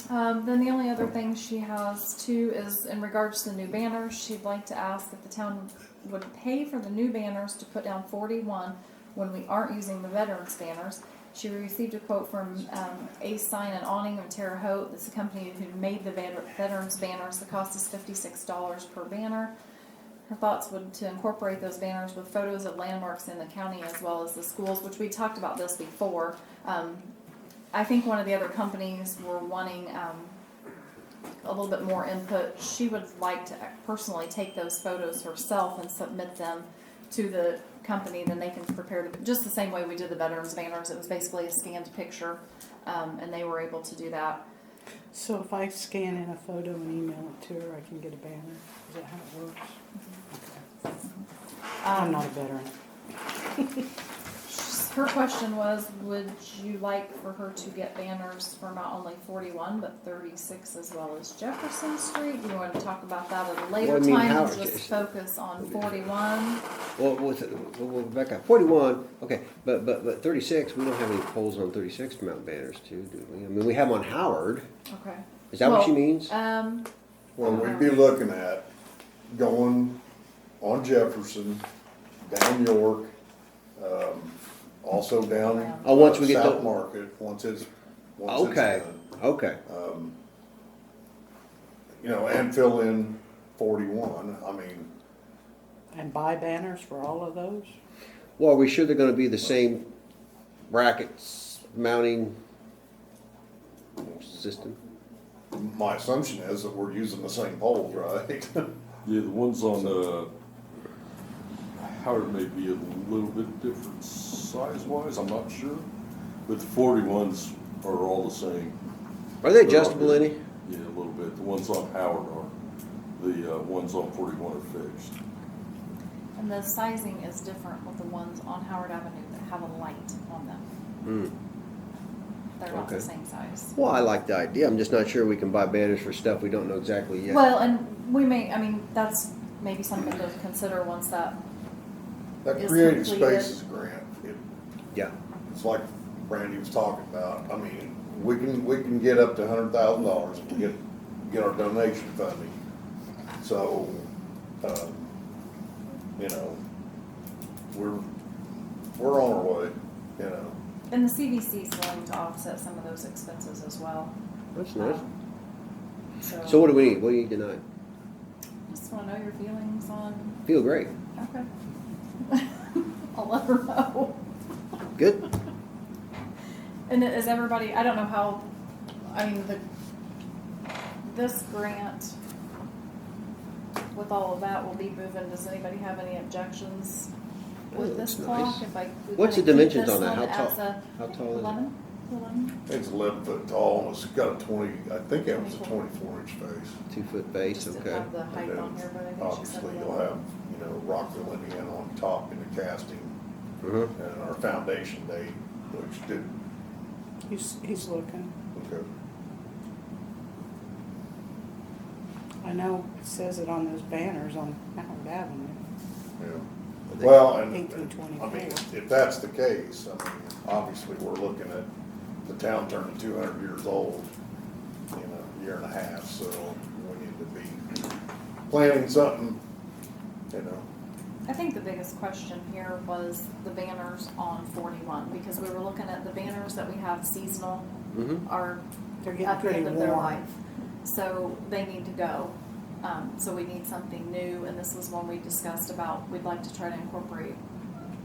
Then the only other thing she has too is in regards to the new banners. She'd like to ask if the town would pay for the new banners to put down 41 when we aren't using the veterans banners. She received a quote from Ace Sign and Awning of Terre Haute. That's the company who made the veterans banners. The cost is $56 per banner. Her thoughts would to incorporate those banners with photos of landmarks in the county as well as the schools, which we talked about this before. I think one of the other companies were wanting a little bit more input. She would like to personally take those photos herself and submit them to the company, then they can prepare just the same way we did the veterans banners. It was basically a scanned picture, and they were able to do that. So if I scan in a photo and email it to her, I can get a banner? Is that how it works? Okay. I'm not a veteran. Her question was, would you like for her to get banners for not only 41, but 36 as well as Jefferson Street? Do you want to talk about that at a later Well, I mean, time how- and just focus on 41? Well, back up. 41, okay, but 36, we don't have any poles on 36 to mount banners to, do we? I mean, we have them on Howard. Okay. Is that what she Well, means? Well, we'd be looking at going on Jefferson, down York, also down Oh, once we get South the- Market, once it's Okay, done. okay. You know, and fill in 41, I mean, And buy banners for all of those? Well, are we sure they're gonna be the same brackets mounting system? my assumption is that we're using the same poles, right? Yeah, the ones on, Howard may be a little bit different size-wise, I'm not sure. But the 41s are all the same. Are they adjustable any? Yeah, a little bit. The ones on Howard are. The ones on 41 are fixed. And the sizing is different with the ones on Howard Avenue that have a light on them. They're not the Okay. same size. Well, I like the idea. I'm just not sure we can buy banners for stuff we don't know exactly yet. Well, and we may, I mean, that's maybe something to consider once that That is creative completed. spaces grant, Yeah. it's like Brandy was talking about, I mean, we can get up to $100,000 if we get our donation funding. So, you know, we're on our way, you know. And the CVC is willing to offset some of those expenses as well. That's nice. So, So what do we need? What do you need tonight? just want to know your feelings on. Feel great. Okay. I'll let her know. Good? And is everybody? I don't know how. I mean, this grant with all of that will be moving. Does anybody have any objections with this looks clock? nice. If I What's the kinda keep dimensions this on that? one How as tall? a How tall is it? 11? 11? It's 11 foot tall, and it's got a 20, I think it was a 24-inch face. 2-foot base, Just didn't okay. have the height And on here, but I think she said obviously, 11. you'll have, you know, Rockville, Indiana on top in the casting, Uh-huh. and our foundation date, which did, He's looking. okay. I know it says it on those banners on Howard Avenue. Yeah. Well, and, I 1824. mean, if that's the case, I mean, obviously, we're looking at the town turning 200 years old in a year and a half, so we need to be planning something, you know. I think the biggest question here was the banners on 41, because we were looking at the banners that we have seasonal are They're getting at the pretty end of their warm. life. So they need to go. So we need something new, and this was one we discussed about, we'd like to try to incorporate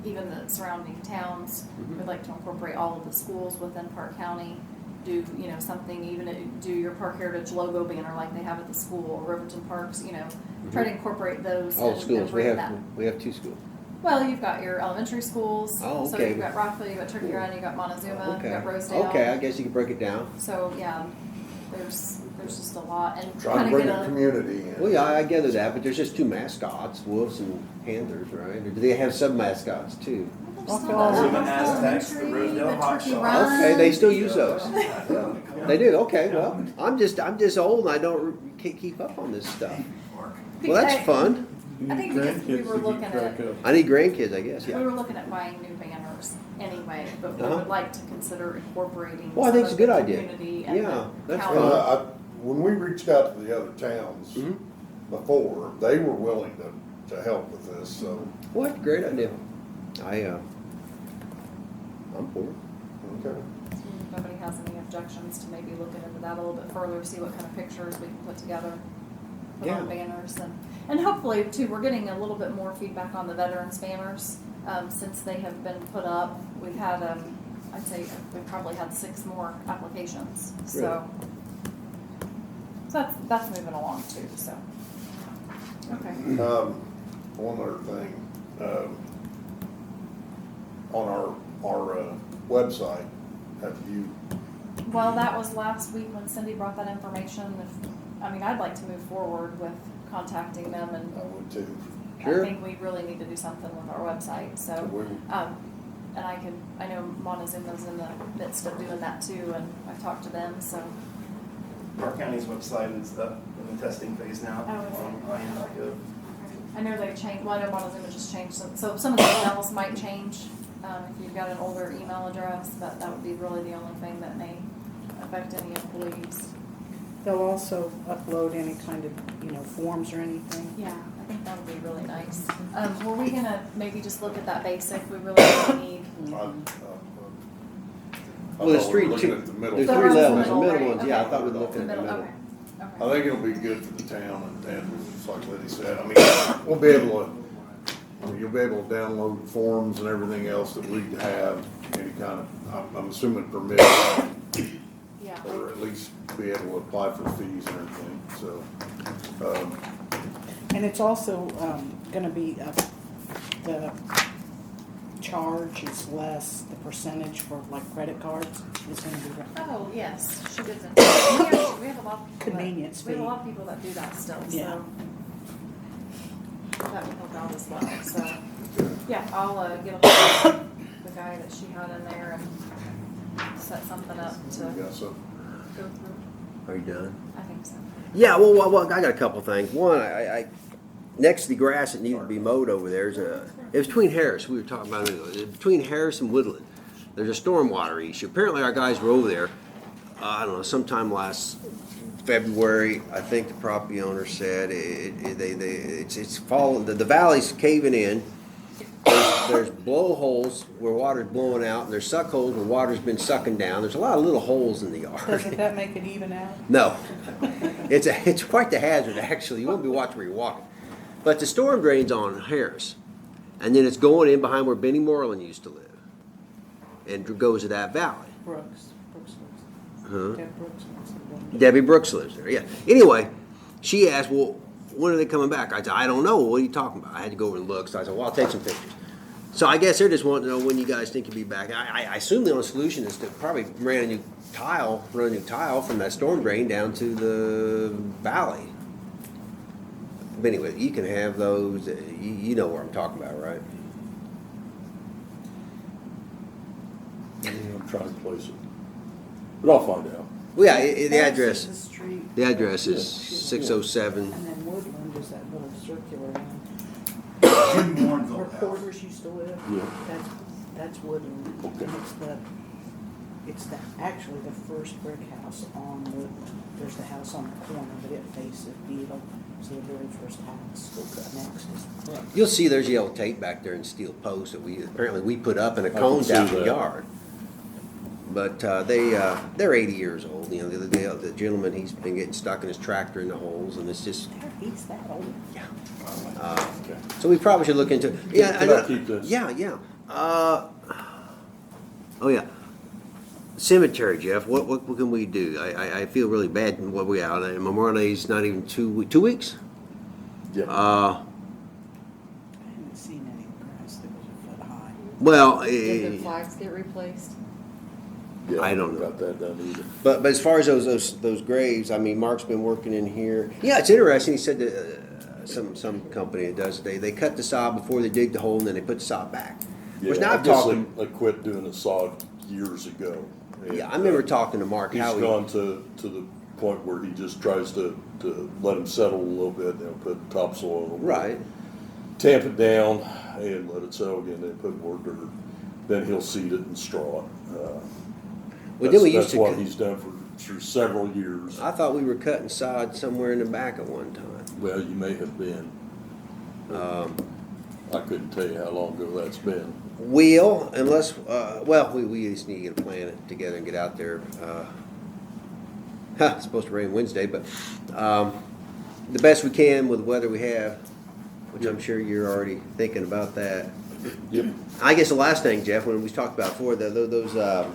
even the surrounding towns. We'd like to incorporate all of the schools within Park County, do, you know, something, even do your Park Heritage logo banner like they have at the school, or Riverton Parks, you know, try to incorporate those. All and schools. We bring have that. we have 2 schools. Well, you've got your elementary schools. Oh, So okay. you've got Rockville, you've got Turkey Run, you've got Montezuma, Okay. you've got Rosedale. Okay, I guess you can break it down. So, yeah, there's just a lot, and Trying to kind bring of the get a, community in. Well, yeah, I gather that, but there's just 2 mascots, wolves and panthers, right? Or do they have sub mascots too? Some the Aztecs, the Rosedale Hot Turkey Shots. Run. Okay, they still use those. They do. Okay, well, I'm just old and I don't keep up on this stuff. Well, that's fun. I think because we were looking at, I need grandkids, I guess. we Yeah. were looking at buying new banners anyway, but we Uh-huh. would like to consider incorporating Well, I think some it's a of good the idea. community and Yeah, the that's county. fun. When we reached out to the other towns before, they were willing to help with this, so, What great idea. I'm for it. okay. If nobody has any objections to maybe looking into that a little bit further, see what kind of pictures we can put together, put on banners, and hopefully too, we're getting a little bit more feedback on the veterans banners, since they have been put up. We've had, I'd say we've probably had 6 more applications, so. So that's moving along too, so. Okay. One other thing, on our website, have you, Well, that was last week when Cindy brought that information. I'd like to move forward with contacting them, and I would too. Sure. I think we really need to do something with our website, so. And I know Montezuma's in the midst of doing that too, and I've talked to them, so. Our county's website is in the testing phase now. Oh, is it? On IN.gov. I know they've changed, well, I know Montezuma just changed, so some of the emails might change, if you've got an older email address, but that would be really the only thing that may affect any employees. They'll also upload any kind of, forms or anything. Yeah, I think that would be really nice. Were we gonna maybe just look at that basic, we really don't need? Well, there's three, looking at the middle. there's So three we're in the levels, the middle, middle right? ones, yeah, I Okay. thought we were looking The at the middle, middle. okay. I think it'll be good for the town, and just like Liddy said, I mean, we'll be able to, you'll be able to download forms and everything else that we have, any kind of, I'm assuming permit, Yeah. or at least be able to apply for fees and everything, so. And it's also, gonna be, the charge is less, the percentage for like credit cards is gonna be Oh, yes, she did that. We have a lot of people Convenience We have a fee. lot of people that do that still, so. Yeah. That would help out as well, so. Yeah, I'll, get a hold of the guy that she had in there and set something up to We got some. go through. Are you done? I think so. Yeah, well, I got a couple things. One, I next to the grass that needed to be mowed over there is it was between Harris. We were talking about it between Harris and Woodland. There's a stormwater issue. Apparently, our guys were over there. I don't know, sometime last February. I think the property owner said it's falling. The valley's caving in. There's blowholes where water's blowing out, and there's suck holes where water's been sucking down. There's a lot of little holes in the yard. Doesn't that make it even out? No, it's quite the hazard actually. You won't be watching where you're walking. But the storm drain's on Harris, and then it's going in behind where Benny Moreland used to live, and goes to that valley. Brooks lives Huh? there. Deb Brooks lives there. Debbie Brooks lives there. Yeah. Anyway, she asked, "Well, when are they coming back?" I said, "I don't know. What are you talking about?" I had to go over and look. So I said, "Well, I'll take some pictures." So I guess they're just wanting to know when you guys think you'll be back. I assume the only solution is to probably run a new tile from that storm drain down to the valley. But anyway, you can have those. You know where I'm talking about, right? I'm trying to place it, but I'll find out. Well, yeah, the Harris address. is the street. The address is 607. And then Woodland is that little circular one. Jim Warren's Where old house. Porters used to live. Yeah. That's Woodland. Okay. And it's actually the first brick house on Woodland. There's the house on the corner, but it faces Beetle. It's the very first house. Next is Brooks. You'll see there's yellow tape back there and steel posts that we put up and a can cones see out in the that. yard. But they're 80 years old. You know, the gentleman, he's been getting stuck in his tractor in the holes, and it's just He's that old. yeah. Okay. So we probably should look into it. Yeah, Can I keep this? Yeah, yeah. Oh yeah. Cemetery, Jeff. What can we do? I feel really bad. What we out? Memorial Day's not even 2 weeks. Yeah. I haven't seen any grass that was a foot high. Well, Did the flags get replaced? Yeah, I don't know. got that done either. But as far as those graves, I mean, Mark's been working in here. Yeah, it's interesting. He said that some company that does they cut the sod before they dig the hole, and then they put the sod back. Which now I I've guess talked. I quit doing the sod years ago. And, Yeah, I remember talking to Mark. He's How gone to the point where he just tries to let them settle a little bit. They'll put topsoil over it, right. tamp it down, and let it settle again. Then put more dirt. Then he'll seed it and straw it. Well, then we used That's to. what he's done for several years. I thought we were cutting sod somewhere in the back at one time. Well, you may have been. I couldn't tell you how long ago that's been. We'll, unless, we just need to get a plan together and get out there. It's supposed to rain Wednesday, but the best we can with the weather we have, which I'm sure you're already thinking about that. Yep. I guess the last thing, Jeff, when we talked about before, those I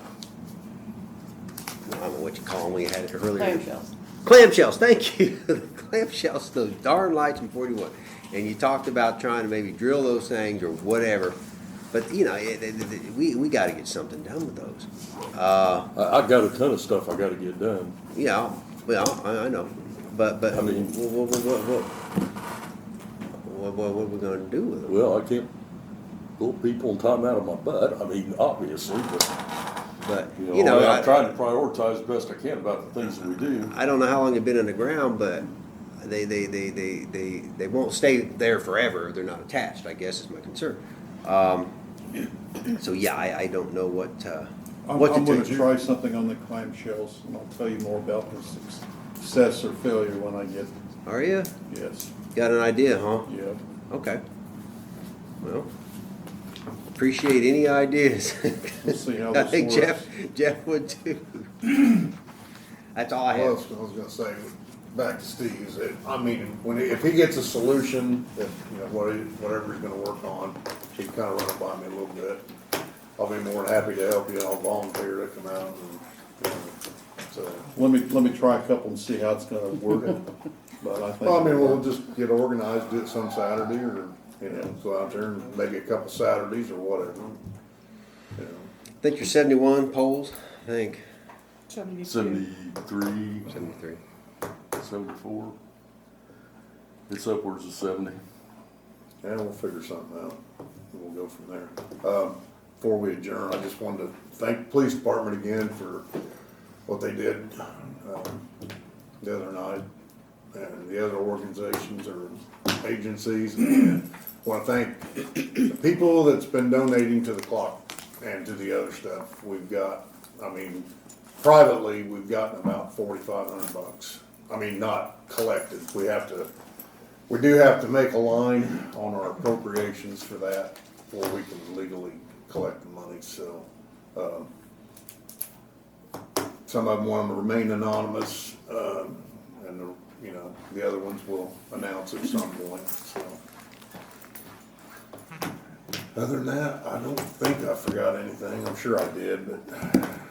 don't know what you call them when you had it earlier. Clamshells. Clamshells, thank you. The clamshells, those darn lights in 41. and you talked about trying to maybe drill those things or whatever. But you know, we got to get something done with those. I got a ton of stuff I gotta get done. Yeah, well, I know, but I mean- what are we gonna do with them? Well, I can't pull people and time out of my butt, I mean, obviously, But you know, I'm trying to prioritize the best I can about the things that we do. I don't know how long they've been in the ground, but they won't stay there forever. They're not attached, I guess, is my concern. So yeah, I don't know what I'm to gonna do. try something on the clamshells, and I'll tell you more about the success or failure when I get, Are you? yes, Got an idea, huh? yeah. Okay. Well, appreciate any ideas. We'll see how I this think works. Jeff would too. That's all I Well, have. I was gonna say, back to Steve's, I mean, if he gets a solution, that, you know, whatever he's gonna work on, he can kinda run it by me a little bit. I'll be more than happy to help you, and I'll volunteer to come out and, you know, so. Let me try a couple and see how it's gonna work. But I think. Well, I mean, we'll just get organized, do it some Saturday, or, you know, go out there and maybe a couple Saturdays or whatever. You know. I think you're 71 poles. I think 72. 73, 73. 74. It's upwards of 70. Yeah, we'll figure something out. We'll go from there. Before we adjourn, I just wanted to thank the police department again for what they did the other night, and the other organizations or agencies. And I want to thank the people that's been donating to the clock and to the other stuff. We've got, I mean, privately, we've gotten about $4,500. I mean, not collected. We do have to make a line on our appropriations for that before we can legally collect the money, so, some of them want to remain anonymous, and you know, the other ones will announce at some point, so. Other than that, I don't think I forgot anything. I'm sure I did, but,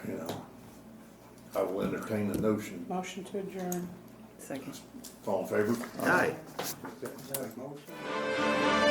you know, I will entertain the notion. Motion to adjourn. Second. All in favor? Aye. Okay.